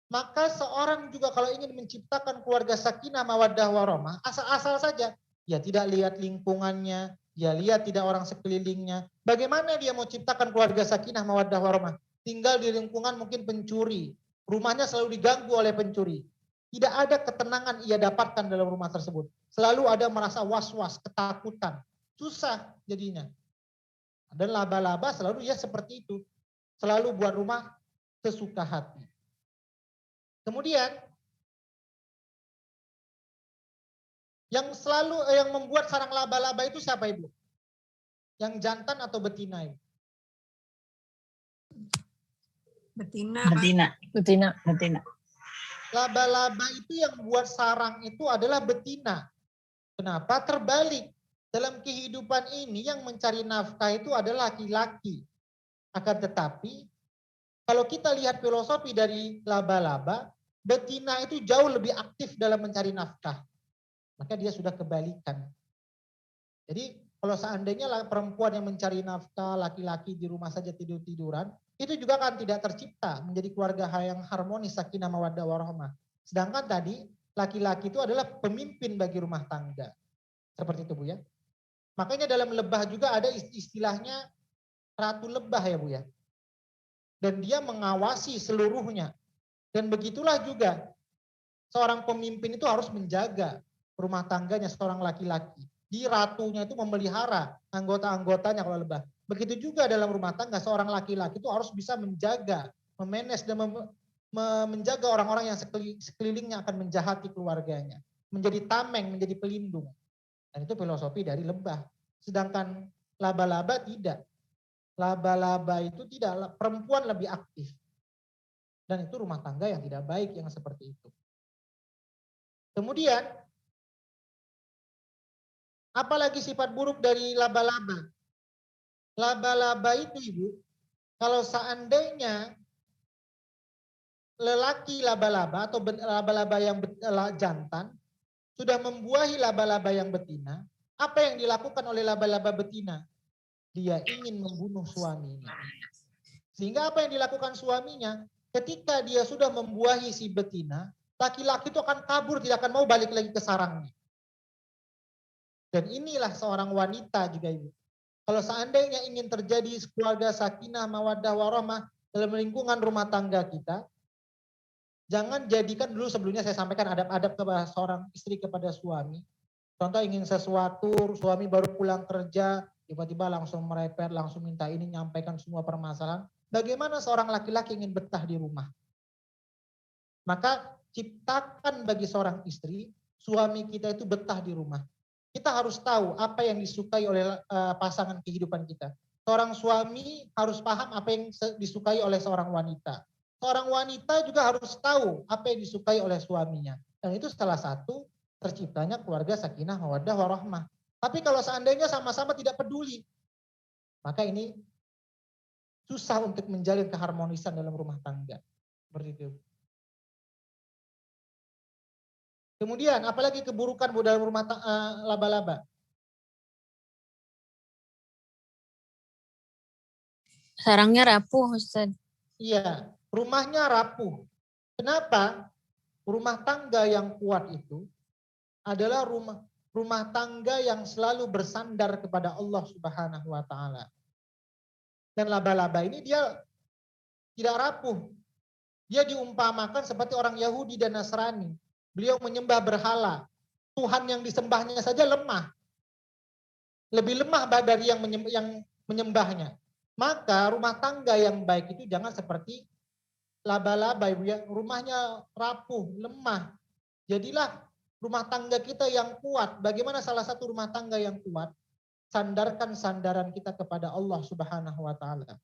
Maka seorang juga kalau ingin menciptakan keluarga sakinah mawaddah warahmah, asal-asal saja. Dia tidak lihat lingkungannya, dia lihat tidak orang sekelilingnya. Bagaimana dia mau ciptakan keluarga sakinah mawaddah warahmah? Tinggal di lingkungan mungkin pencuri, rumahnya selalu diganggu oleh pencuri. Tidak ada ketenangan ia dapatkan dalam rumah tersebut. Selalu ada merasa was-was, ketakutan. Susah jadinya. Dan laba-laba selalu ya seperti itu. Selalu buat rumah sesuka hati. Kemudian yang membuat sarang laba-laba itu siapa Ibu? Yang jantan atau betina Ibu? Betina. Laba-laba itu yang buat sarang itu adalah betina. Kenapa? Terbalik. Dalam kehidupan ini yang mencari nafkah itu adalah laki-laki. Akan tetapi, kalau kita lihat filosofi dari laba-laba, betina itu jauh lebih aktif dalam mencari nafkah. Maka dia sudah kebalikan. Jadi Kalau seandainya perempuan yang mencari nafkah, laki-laki di rumah saja tidur-tiduran, itu juga akan tidak tercipta menjadi keluarga yang harmonis, sakinah mawaddah warahmah. Sedangkan tadi laki-laki itu adalah pemimpin bagi rumah tangga. Seperti itu Bu ya. Makanya dalam lebah juga ada istilahnya ratu lebah ya Bu ya. Dan dia mengawasi seluruhnya. Dan begitulah juga seorang pemimpin itu harus menjaga rumah tangganya seorang laki-laki. Di ratunya itu memelihara anggota-anggotanya kalau lebah. Begitu juga dalam rumah tangga seorang laki-laki itu harus bisa menjaga, memanage dan menjaga orang-orang yang sekelilingnya akan menjahati keluarganya. Menjadi tameng, menjadi pelindung. Dan itu filosofi dari lebah. Sedangkan laba-laba tidak. Laba-laba itu tidak, perempuan lebih aktif. Dan itu rumah tangga yang tidak baik yang seperti itu. Kemudian, apalagi sifat buruk dari laba-laba? Laba-laba itu Ibu, kalau seandainya lelaki laba-laba atau laba-laba yang jantan sudah membuahi laba-laba yang betina, apa yang dilakukan oleh laba-laba betina? Dia ingin membunuh suaminya. Sehingga apa yang dilakukan suaminya? Ketika dia sudah membuahi si betina, laki-laki itu akan kabur, tidak akan mau balik lagi ke sarangnya. Dan inilah seorang wanita juga Ibu. Kalau seandainya ingin terjadi keluarga sakinah, mawaddah, warahmah dalam lingkungan rumah tangga kita, jangan jadikan dulu sebelumnya saya sampaikan adab-adab kepada seorang istri kepada suami. Contoh ingin sesuatu, suami baru pulang kerja, tiba-tiba langsung merepet, langsung minta ini, nyampaikan semua permasalahan. Bagaimana seorang laki-laki ingin betah di rumah? Maka ciptakan bagi seorang istri, suami kita itu betah di rumah. Kita harus tahu apa yang disukai oleh pasangan kehidupan kita. Seorang suami harus paham apa yang disukai oleh seorang wanita. Seorang wanita juga harus tahu apa yang disukai oleh suaminya. Dan itu salah satu terciptanya keluarga sakinah, mawaddah, warahmah. Tapi kalau seandainya sama-sama tidak peduli, maka ini susah untuk menjalin keharmonisan dalam rumah tangga. Seperti itu. Kemudian apalagi keburukan dalam rumah laba-laba? Sarangnya rapuh, Ustaz. Iya, rumahnya rapuh. Kenapa? Rumah tangga yang kuat itu adalah rumah tangga yang selalu bersandar kepada Allah Subhanahu wa taala. Dan laba-laba ini dia tidak rapuh. Dia diumpamakan seperti orang Yahudi dan Nasrani. Beliau menyembah berhala. Tuhan yang disembahnya saja lemah. Lebih lemah dari yang menyembahnya. Maka rumah tangga yang baik itu jangan seperti laba-laba Ibu ya. Rumahnya rapuh, lemah. Jadilah rumah tangga kita yang kuat. Bagaimana salah satu rumah tangga yang kuat? Sandarkan sandaran kita kepada Allah Subhanahu wa taala.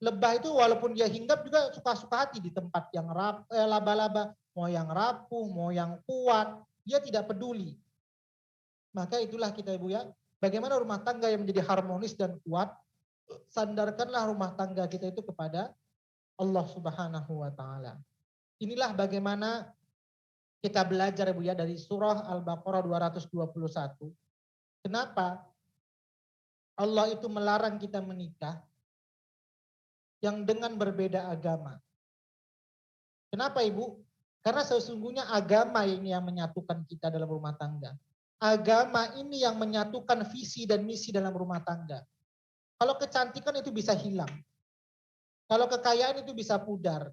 Lebah itu walaupun dia hinggap juga suka-suka hati di tempat yang laba-laba, mau yang rapuh, mau yang kuat, dia tidak peduli. Maka itulah kita Ibu ya, bagaimana rumah tangga yang menjadi harmonis dan kuat, sandarkanlah rumah tangga kita itu kepada Allah Subhanahu wa taala. Inilah bagaimana kita belajar Ibu ya dari surah Al-Baqarah 221. Kenapa Allah itu melarang kita menikah yang dengan berbeda agama? Kenapa Ibu? Karena sesungguhnya agama ini yang menyatukan kita dalam rumah tangga. Agama ini yang menyatukan visi dan misi dalam rumah tangga. Kalau kecantikan itu bisa hilang. Kalau kekayaan itu bisa pudar.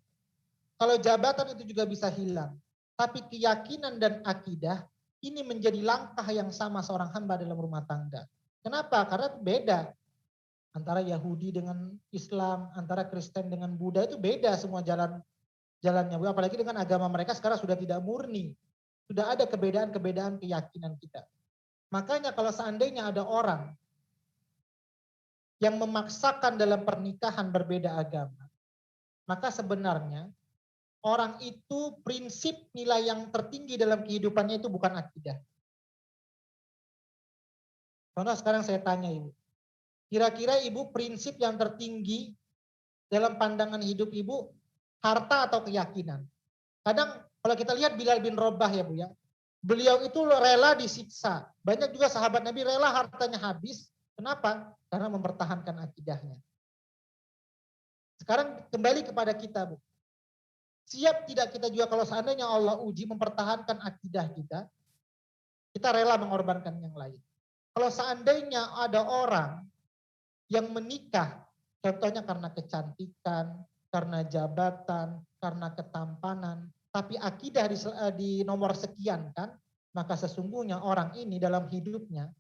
Kalau jabatan itu juga bisa hilang. Tapi keyakinan dan akidah ini menjadi langkah yang sama seorang hamba dalam rumah tangga. Kenapa? Karena beda. Antara Yahudi dengan Islam, antara Kristen dengan Buddha itu beda semua jalannya. Apalagi dengan agama mereka sekarang sudah tidak murni. Sudah ada keberadaan keyakinan kita. Makanya kalau seandainya ada orang yang memaksakan dalam pernikahan berbeda agama, maka sebenarnya orang itu prinsip nilai yang tertinggi dalam kehidupannya itu bukan akidah. Contoh sekarang saya tanya Ibu, kira-kira Ibu prinsip yang tertinggi dalam pandangan hidup Ibu, harta atau keyakinan? Kadang kalau kita lihat Bilal bin Rabah ya Bu ya, beliau itu rela disiksa. Banyak juga sahabat Nabi rela hartanya habis Kenapa? Karena mempertahankan akidahnya. Sekarang kembali kepada kita, Bu. Siap tidak kita juga kalau seandainya Allah uji mempertahankan akidah kita rela mengorbankan yang lain. Kalau seandainya ada orang yang menikah, contohnya karena kecantikan, karena jabatan, karena ketampanan, tapi akidah di nomor sekian kan, maka sesungguhnya orang ini dalam hidupnya,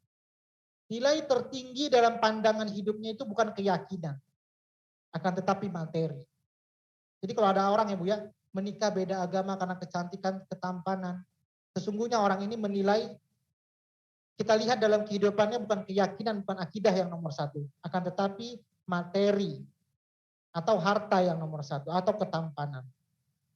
nilai tertinggi dalam pandangan hidupnya itu bukan keyakinan, akan tetapi materi. Jadi kalau ada orang ya Bu ya, menikah beda agama karena kecantikan, ketampanan, sesungguhnya orang ini menilai, kita lihat dalam kehidupannya bukan keyakinan, bukan akidah yang nomor satu, akan tetapi materi atau harta yang nomor satu, atau ketampanan.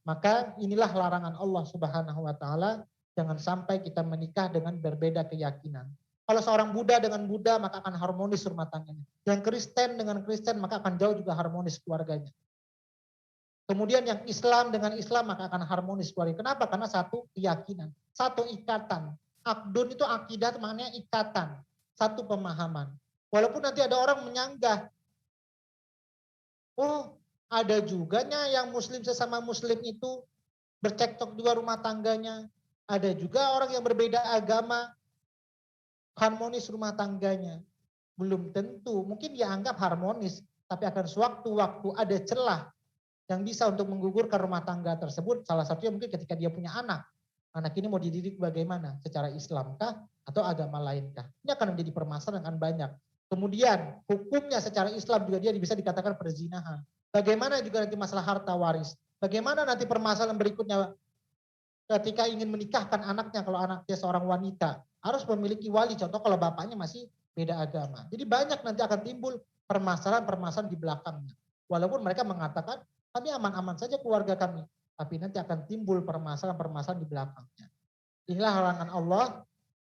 Maka inilah larangan Allah Subhanahu wa Ta'ala, jangan sampai kita menikah dengan berbeda keyakinan. Kalau seorang Buddha dengan Buddha maka akan harmonis rumah tangganya. Yang Kristen dengan Kristen maka akan jauh juga harmonis keluarganya. Kemudian yang Islam dengan Islam maka akan harmonis keluarga. Kenapa? Karena satu keyakinan, satu ikatan. Akdun itu akidah, maknanya ikatan, satu pemahaman. Walaupun nanti ada orang menyanggah, oh ada juganya yang muslim sesama muslim itu bercekcok juga rumah tangganya. Ada juga orang yang berbeda agama, harmonis rumah tangganya. Belum tentu, mungkin dia anggap harmonis, tapi akan sewaktu-waktu ada celah yang bisa untuk menggugurkan rumah tangga tersebut. Salah satunya mungkin ketika dia punya anak. Anak ini mau dididik bagaimana? Secara Islamkah atau agama lainkah? Ini akan menjadi permasalahan yang banyak. Kemudian hukumnya secara Islam juga dia bisa dikatakan perzinahan. Bagaimana juga nanti masalah harta waris. Bagaimana nanti permasalahan berikutnya ketika ingin menikahkan anaknya, kalau anaknya seorang wanita harus memiliki wali, contoh kalau bapaknya masih beda agama. Jadi banyak nanti akan timbul permasalahan-permasalahan di belakangnya. Walaupun mereka mengatakan kami aman-aman saja keluarga kami, tapi nanti akan timbul permasalahan-permasalahan di belakangnya. Inilah larangan Allah,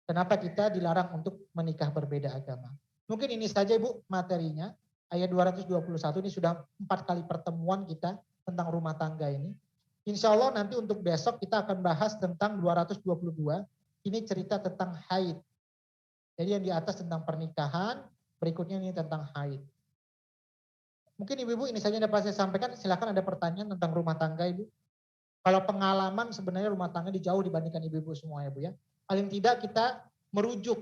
kenapa kita dilarang untuk menikah berbeda agama. Mungkin ini saja Ibu materinya, ayat 221 ini sudah 4 kali pertemuan kita tentang rumah tangga ini. Insya Allah nanti untuk besok kita akan bahas tentang 222, ini cerita tentang haid. Jadi yang di atas tentang pernikahan, berikutnya ini tentang haid. Mungkin Ibu-Ibu ini saja yang dapat saya sampaikan, silakan ada pertanyaan tentang rumah tangga Ibu. Kalau pengalaman sebenarnya rumah tangga jauh dibandingkan Ibu-Ibu semua ya Bu ya. Paling tidak kita merujuk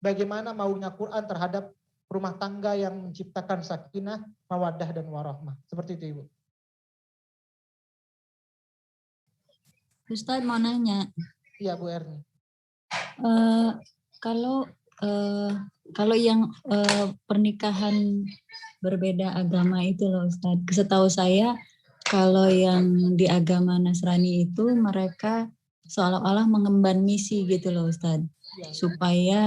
bagaimana maunya Quran terhadap rumah tangga yang menciptakan sakinah, mawaddah dan warahmah. Seperti itu Ibu. Ustadz mau nanya, Iya Bu Erni. kalau yang pernikahan berbeda agama itu loh Ustadz, setahu saya kalau yang di agama Nasrani itu mereka seolah-olah mengemban misi gitu loh Ustadz, Ya. supaya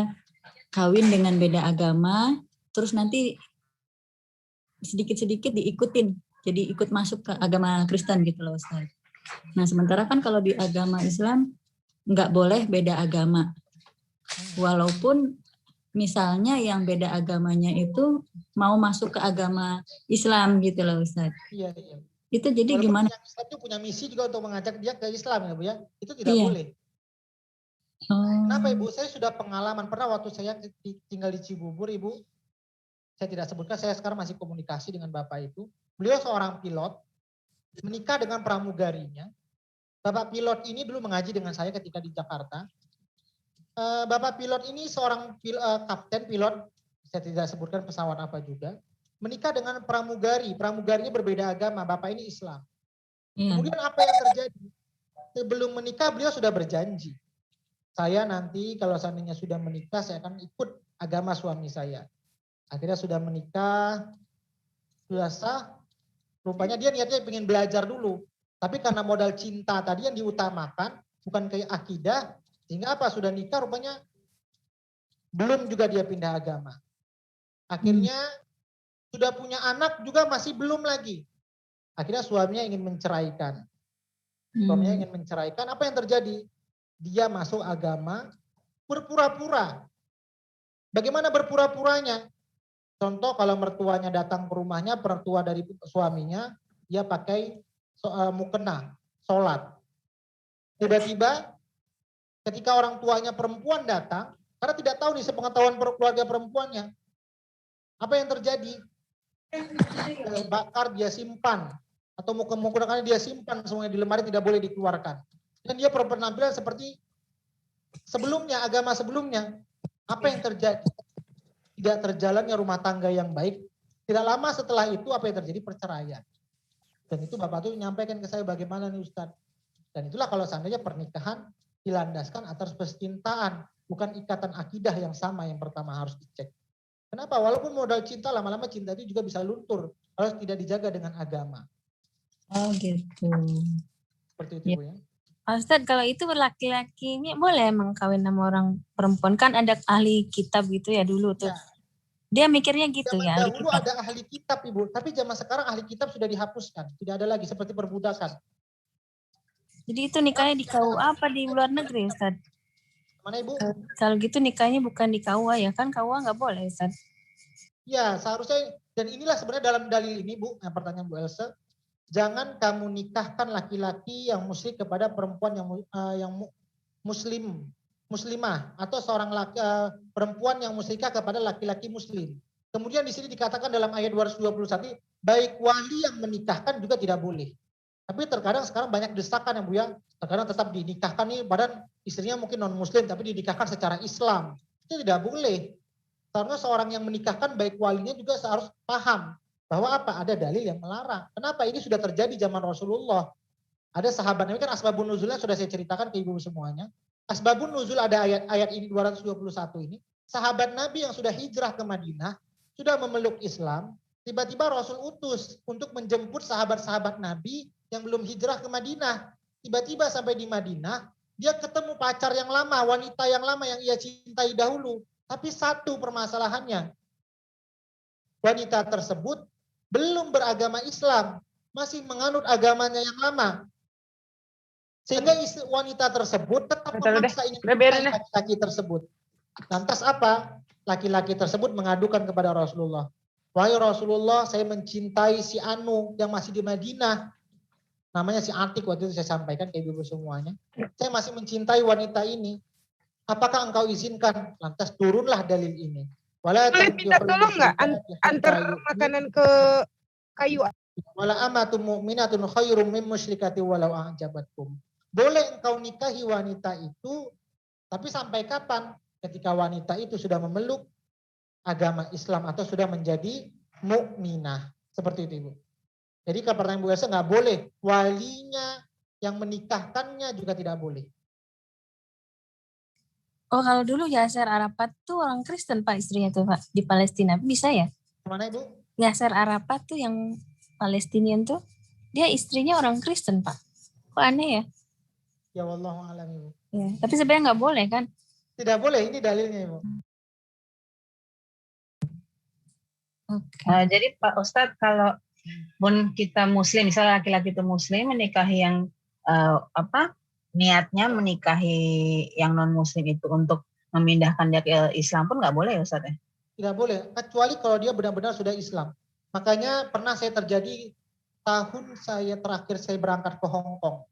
kawin dengan beda agama, terus nanti sedikit-sedikit diikutin, jadi ikut masuk ke agama Kristen gitu loh Ustadz. Nah sementara kan kalau di agama Islam nggak boleh beda agama. Walaupun misalnya yang beda agamanya itu mau masuk ke agama Islam gitu loh Ustaz. Iya, iya. Itu jadi Walaupun gimana? yang Islam itu punya misi juga untuk mengajak dia ke Islam ya Bu ya. Itu tidak Iya. boleh. Oh. Kenapa Ibu? Saya sudah pengalaman. Pernah waktu saya tinggal di Cibubur Ibu. Saya tidak sebutkan, saya sekarang masih komunikasi dengan Bapak itu. Beliau seorang pilot, menikah dengan pramugarinya. Bapak pilot ini dulu mengaji dengan saya ketika di Jakarta. Bapak pilot ini seorang kapten pilot, saya tidak sebutkan pesawat apa juga, menikah dengan pramugari. Pramugarinya berbeda agama, Bapak ini Islam. Iya. Kemudian apa yang terjadi? Sebelum menikah beliau sudah berjanji. Saya nanti kalau seandainya sudah menikah, saya akan ikut agama suami saya. Akhirnya sudah menikah, sudah sah, rupanya dia niatnya ingin belajar dulu. Tapi karena modal cinta tadi yang diutamakan, bukan kayak akidah, sehingga apa, sudah nikah rupanya belum juga dia pindah agama. Akhirnya sudah punya anak juga masih belum lagi. Akhirnya suaminya ingin menceraikan. Suaminya ingin menceraikan, apa yang terjadi? Dia masuk agama berpura-pura. Bagaimana berpura-puranya? Contoh kalau mertuanya datang ke rumahnya, mertua dari suaminya, dia pakai mukena, sholat. Tiba-tiba ketika orang tuanya perempuan datang, karena tidak tahu nih sepengetahuan keluarga perempuannya, Apa yang terjadi? Bakar dia simpan. Atau menggunakannya dia simpan semuanya di lemari, tidak boleh dikeluarkan. Dan dia berpenampilan seperti sebelumnya, agama sebelumnya. Apa yang terjadi? Tidak terjalannya rumah tangga yang baik. Tidak lama setelah itu apa yang terjadi? Perceraian. Dan itu Bapak tuh menyampaikan ke saya bagaimana nih Ustadz. Dan itulah kalau seandainya pernikahan dilandaskan atas percintaan, bukan ikatan akidah yang sama yang pertama harus dicek. Kenapa? Walaupun modal cinta, lama-lama cinta itu juga bisa luntur kalau tidak dijaga dengan agama. Oh gitu. Seperti itu Bu ya. Pak Ustadz, kalau itu laki-lakinya boleh emang kawin sama orang perempuan? Kan ada ahli kitab gitu ya dulu tuh. Ya. Dia mikirnya gitu Zaman ya, ahli dahulu kitab. ada ahli kitab Ibu, tapi zaman sekarang ahli kitab sudah dihapuskan. Tidak ada lagi seperti perbudakan. Jadi itu nikahnya di KUA apa di luar negeri Ustadz? Mana Ibu? Kalau gitu nikahnya bukan di KUA ya kan? KUA nggak boleh Ustadz. Ya seharusnya, dan inilah sebenarnya dalam dalil ini Bu, yang pertanyaan Bu Elsa, jangan kamu nikahkan laki-laki yang musyrik kepada perempuan yang muslimah, atau seorang perempuan yang musyrikah kepada laki-laki muslim. Kemudian di sini dikatakan dalam ayat 221, baik wali yang menikahkan juga tidak boleh. Tapi terkadang sekarang banyak desakan yang Bu ya, terkadang tetap dinikahkan nih, badan istrinya mungkin non muslim tapi dinikahkan secara Islam. Itu tidak boleh. Karena seorang yang menikahkan baik walinya juga harus paham bahwa apa? Ada dalil yang melarang. Kenapa? Ini sudah terjadi zaman Rasulullah. Ada sahabat, ini kan asbabun nuzulnya sudah saya ceritakan ke ibu semuanya. Asbabun nuzul ada ayat ini 221 ini. Sahabat Nabi yang sudah hijrah ke Madinah, sudah memeluk Islam, tiba-tiba Rasul utus untuk menjemput sahabat-sahabat Nabi yang belum hijrah ke Madinah. Tiba-tiba sampai di Madinah, dia ketemu pacar yang lama, wanita yang lama yang ia cintai dahulu. Tapi satu permasalahannya, wanita tersebut belum beragama Islam, masih menganut agamanya yang lama. Sehingga wanita tersebut tetap memaksa ingin menikahi laki-laki tersebut. Lantas apa? Laki-laki tersebut mengadukan kepada Rasulullah. Wahai Rasulullah, saya mencintai si Anu yang masih di Madinah. Namanya si Atik, waktu itu saya sampaikan ke ibu semuanya. Saya masih mencintai wanita ini. Apakah engkau izinkan? Lantas turunlah dalil ini. Boleh minta tolong nggak antar makanan ke kayu? Wala amatun mu'minatun khairum min musyrikati walau a'jabatkum. Boleh engkau nikahi wanita itu, tapi sampai kapan? Ketika wanita itu sudah memeluk agama Islam atau sudah menjadi mukminah. Seperti itu Ibu. Jadi kalau pertanyaan Bu Elsa nggak boleh. Walinya yang menikahkannya juga tidak boleh. Oh kalau dulu Yasser Arafat tuh orang Kristen Pak istrinya tuh Pak di Palestina. Bisa ya? Mana Ibu? Yasser Arafat tuh yang Palestinian tuh dia istrinya orang Kristen Pak. Kok aneh ya? Ya wallahu a'lam Ibu. Ya, tapi sebenarnya nggak boleh kan? Tidak boleh, ini dalilnya Ibu. Okay. Jadi Pak Ustadz kalau pun kita muslim, misalnya laki-laki itu muslim menikahi yang niatnya menikahi yang non muslim itu untuk memindahkan dia ke Islam pun nggak boleh ya Ustadz ya? Tidak boleh, kecuali kalau dia benar-benar sudah Islam. Makanya pernah saya terjadi tahun saya terakhir saya berangkat ke Hong Kong.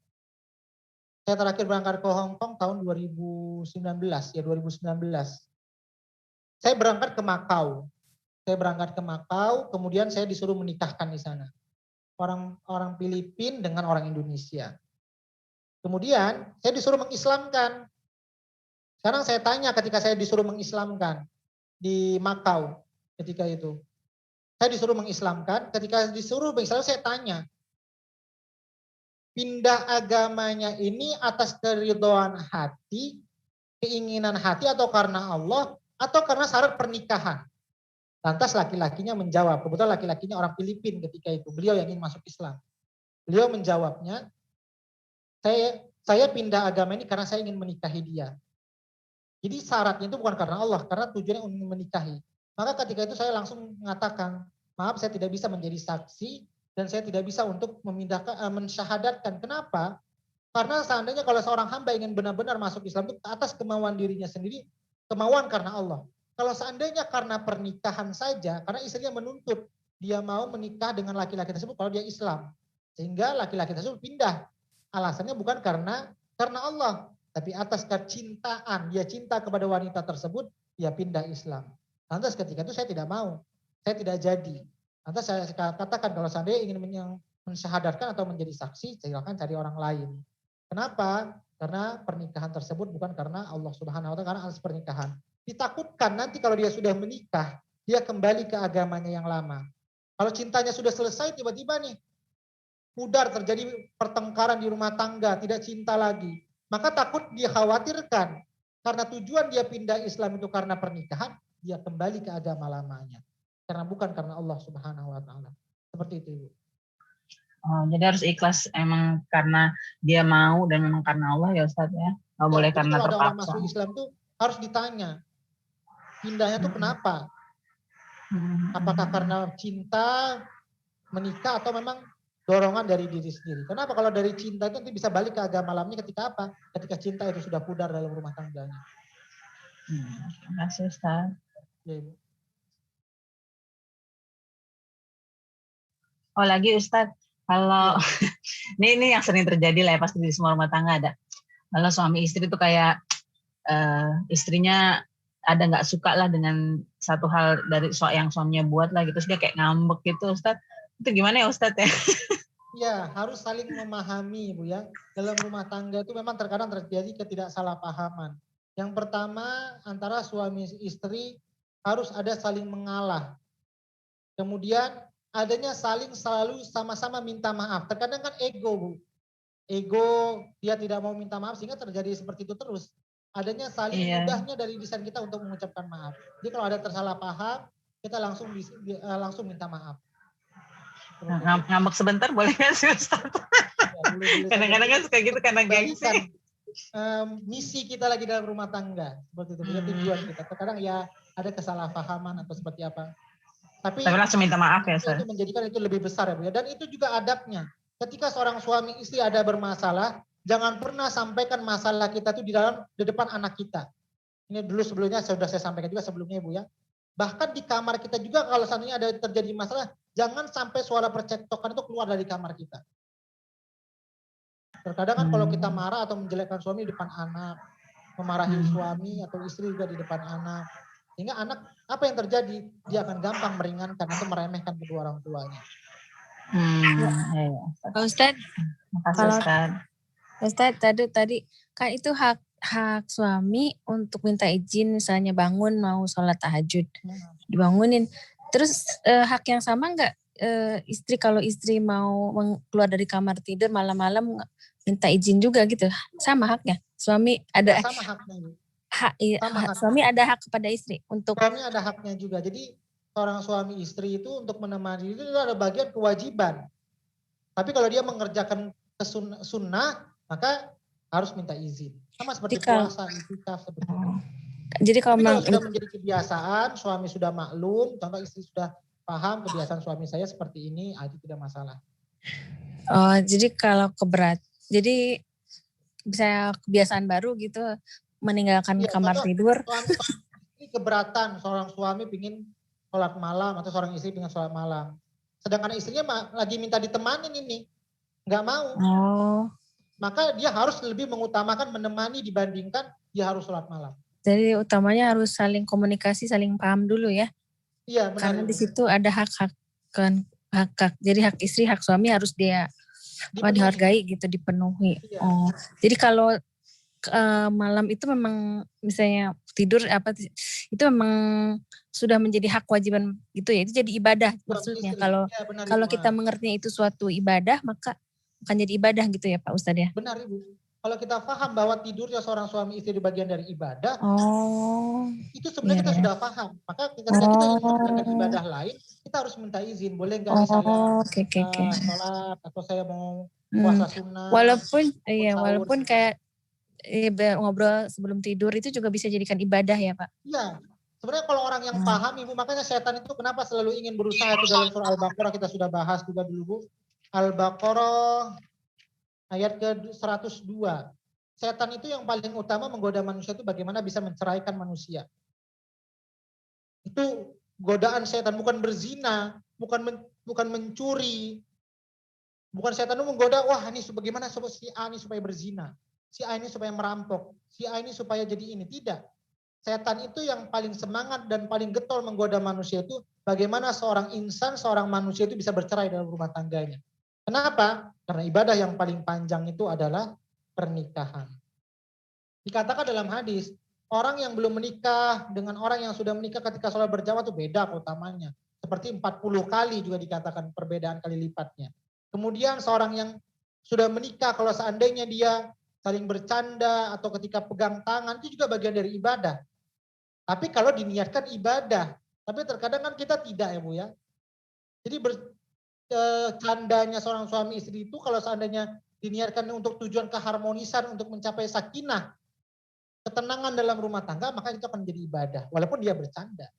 Saya terakhir berangkat ke Hong Kong tahun 2019, ya 2019. Saya berangkat ke Makau. Kemudian saya disuruh menikahkan di sana. Orang Filipina dengan orang Indonesia. Kemudian saya disuruh mengislamkan. Sekarang saya tanya ketika saya disuruh mengislamkan di Makau ketika itu. Saya disuruh mengislamkan, ketika disuruh mengislamkan saya tanya, pindah agamanya ini atas keridhaan hati, keinginan hati atau karena Allah, atau karena syarat pernikahan? Lantas laki-lakinya menjawab, kebetulan laki-lakinya orang Filipina ketika itu, beliau yang ingin masuk Islam. Beliau menjawabnya, saya pindah agama ini karena saya ingin menikahi dia. Jadi syaratnya itu bukan karena Allah, karena tujuannya untuk menikahi. Maka ketika itu saya langsung mengatakan, maaf saya tidak bisa menjadi saksi dan saya tidak bisa untuk mensyahadatkan. Kenapa? Karena seandainya kalau seorang hamba ingin benar-benar masuk Islam itu atas kemauan dirinya sendiri, kemauan karena Allah. Kalau seandainya karena pernikahan saja, karena istrinya menuntut dia mau menikah dengan laki-laki tersebut kalau dia Islam. Sehingga laki-laki tersebut pindah. Alasannya bukan karena Allah, tapi atas kecintaan, dia cinta kepada wanita tersebut, dia pindah Islam. Lantas ketika itu saya tidak mau. saya tidak jadi. Nanti saya katakan kalau seandainya ingin mensyahadatkan atau menjadi saksi, silakan cari orang lain. Kenapa? Karena pernikahan tersebut bukan karena Allah Subhanahu wa taala, karena atas pernikahan. Ditakutkan nanti kalau dia sudah menikah, dia kembali ke agamanya yang lama. Kalau cintanya sudah selesai, tiba-tiba nih pudar, terjadi pertengkaran di rumah tangga, tidak cinta lagi. Maka takut dikhawatirkan karena tujuan dia pindah Islam itu karena pernikahan, dia kembali ke agama lamanya. Karena bukan karena Allah Subhanahu wa taala. Seperti itu, Ibu. Oh, jadi harus ikhlas emang karena dia mau dan memang karena Allah ya Ustadz ya. Nggak boleh Jadi karena kalau ada orang terpaksa. masuk Islam tuh harus ditanya, pindahnya tuh kenapa? Apakah karena cinta, menikah, atau memang dorongan dari diri sendiri? Kenapa kalau dari cinta itu nanti bisa balik ke agama lamanya ketika apa? Ketika cinta itu sudah pudar dalam rumah tangganya. Terima kasih Ustadz. Ya, Ibu. Oh lagi Ustadz, kalau ini yang sering terjadi lah ya, pasti di semua rumah tangga ada. Kalau suami istri itu kayak istrinya ada nggak suka lah dengan satu hal dari yang suaminya buat lah gitu, terus dia kayak ngambek gitu Ustadz. Itu gimana ya Ustadz ya? Ya, harus saling memahami, Bu ya. Dalam rumah tangga itu memang terkadang terjadi ketidaksalahpahaman. Yang pertama, antara suami istri harus ada saling mengalah. Kemudian adanya saling selalu sama-sama minta maaf. Terkadang kan ego, Bu. Ego, dia tidak mau minta maaf sehingga terjadi seperti itu terus. Adanya saling mudahnya dari lisan kita untuk mengucapkan maaf. Jadi kalau ada tersalah paham, kita langsung minta maaf. Nah, ngambek sebentar boleh nggak sih Ustadz? Ya, kadang-kadang kan suka gitu karena gengsi. Misi kita lagi dalam rumah tangga seperti itu, tujuan kita. Terkadang ya ada kesalahpahaman atau seperti apa. Tapi langsung minta maaf ya, itu menjadikan itu lebih besar ya, Bu ya. Dan itu juga adabnya. Ketika seorang suami istri ada bermasalah, jangan pernah sampaikan masalah kita itu di depan anak kita. Ini dulu sebelumnya sudah saya sampaikan juga sebelumnya, Bu ya. Bahkan di kamar kita juga kalau seandainya ada terjadi masalah, jangan sampai suara percekcokan itu keluar dari kamar kita. Terkadang kan kalau kita marah atau menjelekkan suami di depan anak, memarahi suami atau istri juga di depan anak, sehingga anak apa yang terjadi? Dia akan gampang meringankan atau meremehkan kedua orang tuanya. Pak Ustadz, Ustadz tadi kan itu hak suami untuk minta izin misalnya bangun mau sholat tahajud, dibangunin. Terus hak yang sama nggak istri kalau istri mau keluar dari kamar tidur malam-malam minta izin juga gitu, sama haknya? Suami ada sama haknya. Suami ada hak kepada istri untuk. Suami ada haknya juga. Jadi seorang suami istri itu untuk menemani itu ada bagian kewajiban. Tapi kalau dia mengerjakan sunnah, maka harus minta izin. Sama seperti puasa, itikaf seperti itu. Jadi kalau sudah menjadi kebiasaan, suami sudah maklum, contoh istri sudah paham kebiasaan suami saya seperti ini, itu tidak masalah. Oh, jadi kalau jadi bisa kebiasaan baru gitu, meninggalkan kamar tidur. Ini keberatan seorang suami pingin sholat malam atau seorang istri pingin sholat malam. Sedangkan istrinya lagi minta ditemanin ini, nggak mau. Oh. Maka dia harus lebih mengutamakan menemani dibandingkan dia harus sholat malam. Jadi utamanya harus saling komunikasi, saling paham dulu ya. Iya benar. Karena di situ ada hak-hak kan, hak. Jadi hak istri, hak suami harus dihargai gitu, dipenuhi. Iya. Oh, jadi kalau malam itu memang misalnya tidur itu memang sudah menjadi hak kewajiban gitu ya. Itu jadi ibadah maksudnya. Kalau kita mengerti itu suatu ibadah, maka akan jadi ibadah gitu ya Pak Ustadz ya. Benar Ibu. Kalau kita paham bahwa tidurnya seorang suami istri bagian dari ibadah, itu sebenarnya kita sudah paham. Maka ketika kita ingin melakukan ibadah lain, kita harus minta izin. Boleh nggak saya sholat atau saya mau puasa sunnah. Walaupun kayak ngobrol sebelum tidur itu juga bisa jadikan ibadah ya Pak. Iya. Sebenarnya kalau orang yang paham Ibu, makanya setan itu kenapa selalu ingin berusaha itu dalam surah Al-Baqarah kita sudah bahas juga dulu Bu. Al-Baqarah ayat ke-102. Setan itu yang paling utama menggoda manusia itu bagaimana bisa menceraikan manusia. Itu godaan setan, bukan berzina, bukan mencuri. Bukan setan itu menggoda, wah ini bagaimana si A ini supaya berzina. Si A ini supaya merampok. Si A ini supaya jadi ini. Tidak. Setan itu yang paling semangat dan paling getol menggoda manusia itu bagaimana seorang insan, seorang manusia itu bisa bercerai dalam rumah tangganya. Kenapa? Karena ibadah yang paling panjang itu adalah pernikahan. Dikatakan dalam hadis, orang yang belum menikah dengan orang yang sudah menikah ketika sholat berjamaah itu beda keutamanya. Seperti 40 kali juga dikatakan perbedaan kali lipatnya. Kemudian seorang yang sudah menikah kalau seandainya dia saling bercanda atau ketika pegang tangan itu juga bagian dari ibadah. Tapi kalau diniatkan ibadah, tapi terkadang kan kita tidak ya Bu ya. Jadi bercandanya seorang suami istri itu kalau seandainya diniatkan untuk tujuan keharmonisan untuk mencapai sakinah, ketenangan dalam rumah tangga, maka itu akan menjadi ibadah walaupun dia bercanda.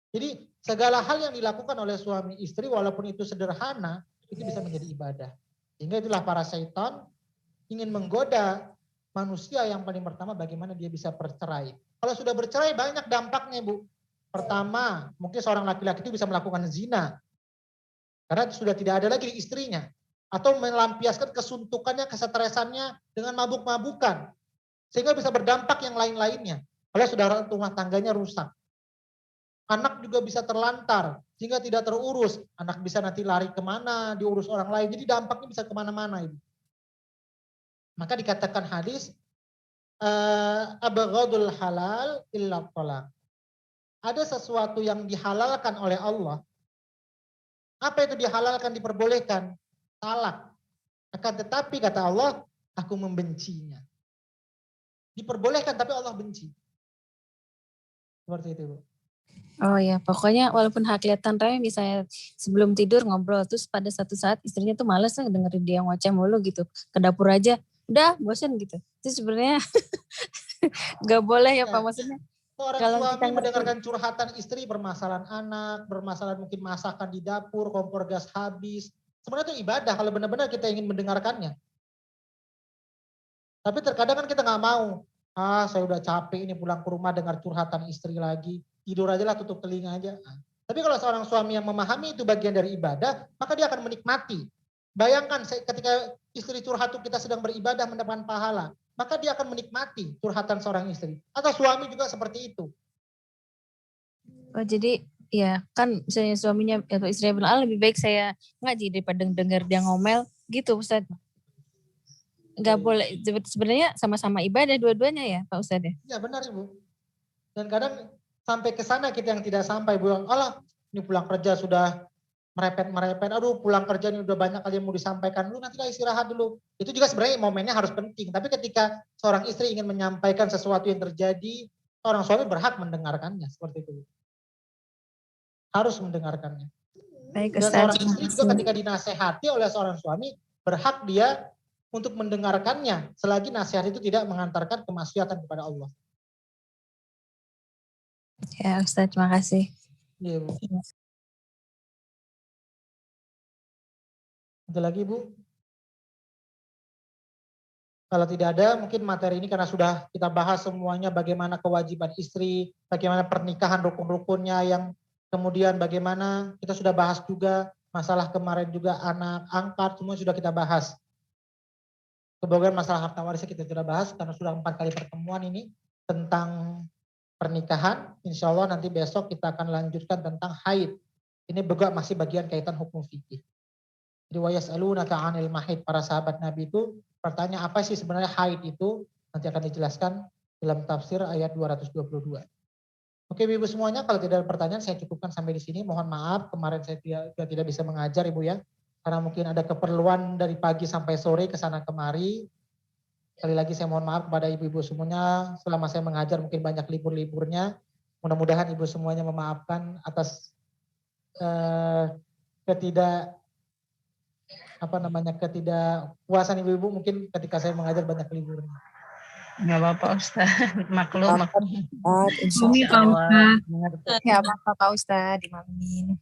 Jadi segala hal yang dilakukan oleh suami istri walaupun itu sederhana itu bisa menjadi ibadah. Sehingga itulah para syaitan ingin menggoda manusia yang paling pertama bagaimana dia bisa bercerai. Kalau sudah bercerai banyak dampaknya Bu. Pertama, mungkin seorang laki-laki itu bisa melakukan zina. Karena sudah tidak ada lagi istrinya. Atau melampiaskan kesuntukannya, kesetresannya dengan mabuk-mabukan. Sehingga bisa berdampak yang lain-lainnya. Kalau sudah rumah tangganya rusak. Anak juga bisa terlantar, sehingga tidak terurus. Anak bisa nanti lari kemana, diurus orang lain. Jadi dampaknya bisa kemana-mana. Maka dikatakan hadis, abghadul halal illa talaq. Ada sesuatu yang dihalalkan oleh Allah. Apa itu dihalalkan, diperbolehkan? Talak. Akan tetapi kata Allah, aku membencinya. Diperbolehkan tapi Allah benci. Seperti itu Bu. Oh ya, pokoknya walaupun kelihatan remeh misalnya sebelum tidur ngobrol, terus pada satu saat istrinya tuh males dengerin dia ngoceh mulu gitu. Ke dapur aja, udah bosen gitu. Itu sebenarnya gak boleh ya Pak, maksudnya. Seorang Kalau suami kita ngerti. mendengarkan curhatan istri, permasalahan anak, permasalahan mungkin masakan di dapur, kompor gas habis. Sebenarnya itu ibadah kalau benar-benar kita ingin mendengarkannya. Tapi terkadang kan kita nggak mau. Saya udah capek ini pulang ke rumah dengar curhatan istri lagi. Tidur aja lah, tutup telinga aja. Tapi kalau seorang suami yang memahami itu bagian dari ibadah, maka dia akan menikmati. Bayangkan ketika istri curhat kita sedang beribadah mendapatkan pahala. Maka dia akan menikmati curhatan seorang istri. Atau suami juga seperti itu. Oh jadi ya kan misalnya suaminya atau istrinya bilang, lebih baik saya ngaji daripada dengar dia ngomel gitu Ustaz. Nggak boleh, sebenarnya sama-sama ibadah dua-duanya ya Pak Ustaz ya? Ya benar Ibu. Dan kadang sampai ke sana kita yang tidak sampai. Bilang, alah ini pulang kerja sudah merepet-merepet, aduh pulang kerja ini udah banyak kali yang mau disampaikan, lu nanti istirahat dulu. Itu juga sebenarnya momennya harus penting. Tapi ketika seorang istri ingin menyampaikan sesuatu yang terjadi, seorang suami berhak mendengarkannya. Seperti itu. Harus mendengarkannya. Baik Dan Ustaz. seorang istri juga ketika dinasehati oleh seorang suami, berhak dia untuk mendengarkannya selagi nasihat itu tidak mengantarkan kemaksiatan kepada Allah. Ya Ustaz, terima kasih. Iya, Bu. Ada lagi Bu? Kalau tidak ada, mungkin materi ini karena sudah kita bahas semuanya bagaimana kewajiban istri, bagaimana pernikahan rukun-rukunnya, yang kemudian bagaimana kita sudah bahas juga masalah kemarin juga anak angkat, semua sudah kita bahas. Kemudian masalah harta warisnya kita sudah bahas karena sudah 4 kali pertemuan ini tentang pernikahan. Insya Allah nanti besok kita akan lanjutkan tentang haid. Ini juga masih bagian kaitan hukum fikih. Jadi wa yas'alunaka 'anil mahid, para sahabat Nabi itu bertanya apa sih sebenarnya haid itu, nanti akan dijelaskan dalam tafsir ayat 222. Oke Ibu semuanya, kalau tidak ada pertanyaan saya cukupkan sampai di sini. Mohon maaf kemarin saya tidak bisa mengajar Ibu ya, karena mungkin ada keperluan dari pagi sampai sore ke sana kemari. Sekali lagi saya mohon maaf kepada ibu-ibu semuanya, selama saya mengajar mungkin banyak libur-liburnya. Mudah-mudahan ibu semuanya memaafkan atas ketidakpuasan ibu-ibu mungkin ketika saya mengajar banyak liburnya. Nggak apa-apa Ustaz, maklum. Ini Pak Ustaz. Ya apa Pak Ustaz, dimaklumin.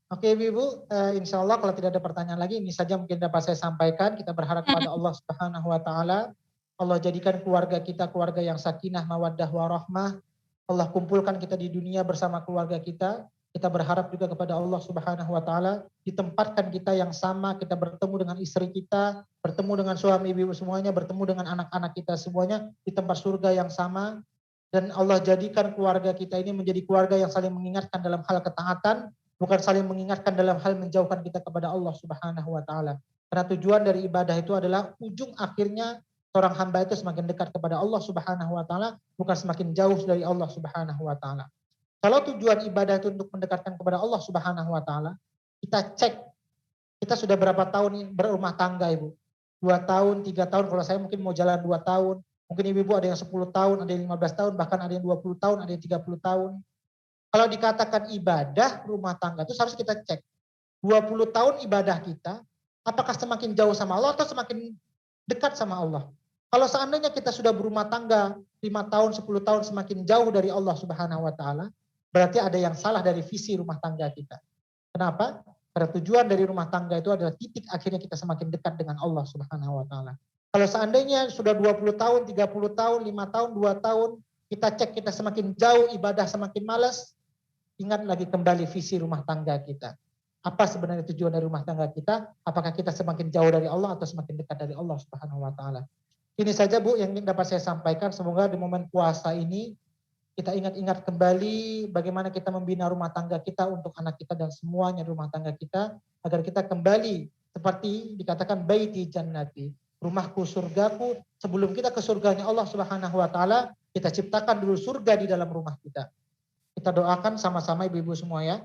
Oke ibu-ibu, insya Allah kalau tidak ada pertanyaan lagi, ini saja mungkin dapat saya sampaikan. Kita berharap kepada Allah Subhanahu Wa Taala, Allah jadikan keluarga kita keluarga yang sakinah, mawaddah, warahmah. Allah kumpulkan kita di dunia bersama keluarga kita. Kita berharap juga kepada Allah Subhanahu Wa Taala, ditempatkan kita yang sama, kita bertemu dengan istri kita, bertemu dengan suami ibu semuanya, bertemu dengan anak-anak kita semuanya di tempat surga yang sama. Dan Allah jadikan keluarga kita ini menjadi keluarga yang saling mengingatkan dalam hal ketaatan, bukan saling mengingatkan dalam hal menjauhkan kita kepada Allah Subhanahu wa taala. Karena tujuan dari ibadah itu adalah ujung akhirnya seorang hamba itu semakin dekat kepada Allah Subhanahu wa taala, bukan semakin jauh dari Allah Subhanahu wa taala. Kalau tujuan ibadah itu untuk mendekatkan kepada Allah Subhanahu wa taala, kita cek kita sudah berapa tahun berumah tangga, Ibu? 2 tahun, 3 tahun, kalau saya mungkin mau jalan 2 tahun. Mungkin ibu-ibu ada yang 10 tahun, ada yang 15 tahun, bahkan ada yang 20 tahun, ada yang 30 tahun. Kalau dikatakan ibadah rumah tangga itu harus kita cek. 20 tahun ibadah kita, apakah semakin jauh sama Allah atau semakin dekat sama Allah? Kalau seandainya kita sudah berumah tangga 5 tahun, 10 tahun semakin jauh dari Allah Subhanahu wa taala, berarti ada yang salah dari visi rumah tangga kita. Kenapa? Karena tujuan dari rumah tangga itu adalah titik akhirnya kita semakin dekat dengan Allah Subhanahu wa taala. Kalau seandainya sudah 20 tahun, 30 tahun, 5 tahun, 2 tahun, kita cek kita semakin jauh, ibadah semakin malas, ingat lagi kembali visi rumah tangga kita. Apa sebenarnya tujuan dari rumah tangga kita? Apakah kita semakin jauh dari Allah atau semakin dekat dari Allah Subhanahu wa taala? Ini saja Bu yang dapat saya sampaikan. Semoga di momen puasa ini kita ingat-ingat kembali bagaimana kita membina rumah tangga kita untuk anak kita dan semuanya rumah tangga kita, agar kita kembali seperti dikatakan baiti jannati, rumahku surgaku. Sebelum kita ke surganya Allah Subhanahu wa taala, kita ciptakan dulu surga di dalam rumah kita. Kita doakan sama-sama ibu-ibu semua ya.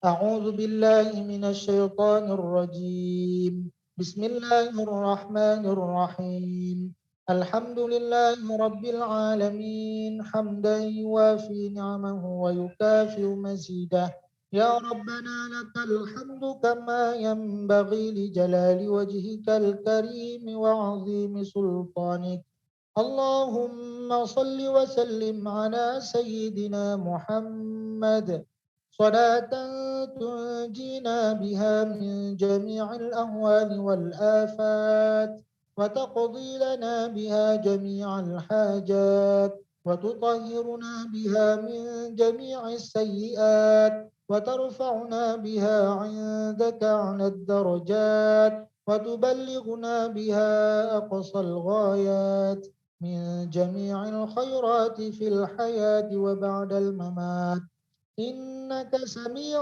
A'udzu billahi minasyaitonir rajim. Bismillahirrahmanirrahim. Alhamdulillahi rabbil alamin, hamdan yuwafi ni'amahu wa yukafi'u mazidah. Ya Rabbana lakal hamdu kama yanbaghi li jalali wajhikal karim wa 'azimi sultanik. Allahumma salli wa sallim ala sayyidina Muhammad salatan tunjina biha min jami'il ahwali wal afat وتقضي لنا بها جميع الحاجات وتطهرنا بها من جميع السيئات وترفعنا بها عندك على الدرجات وتبلغنا بها أقصى الغايات من جميع الخيرات في الحياة وبعد الممات إنك سميع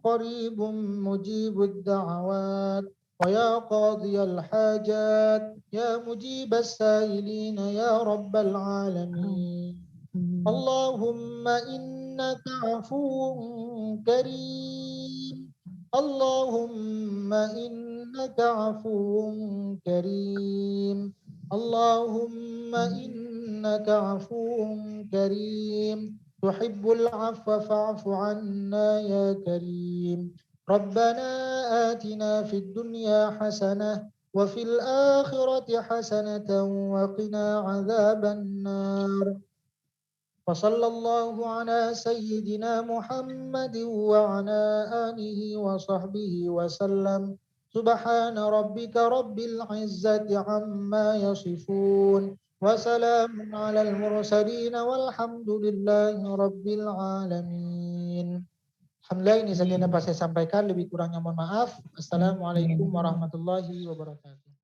قريب مجيب الدعوات ويا قاضي الحاجات يا مجيب السائلين يا رب العالمين. اللهم إنك عفو كريم. اللهم إنك عفو كريم. اللهم إنك عفو كريم تحب العفو فاعف عنا يا كريم. ربنا آتنا في الدنيا حسنة وفي الآخرة حسنة وقنا عذاب النار. وصلى الله على سيدنا محمد وعلى آله وصحبه وسلم. سبحان ربك رب العزة عما يصفون وسلام على المرسلين والحمد لله رب العالمين. Alhamdulillah, ini saja yang dapat saya sampaikan. Lebih kurangnya mohon maaf. Assalamualaikum warahmatullahi wabarakatuh.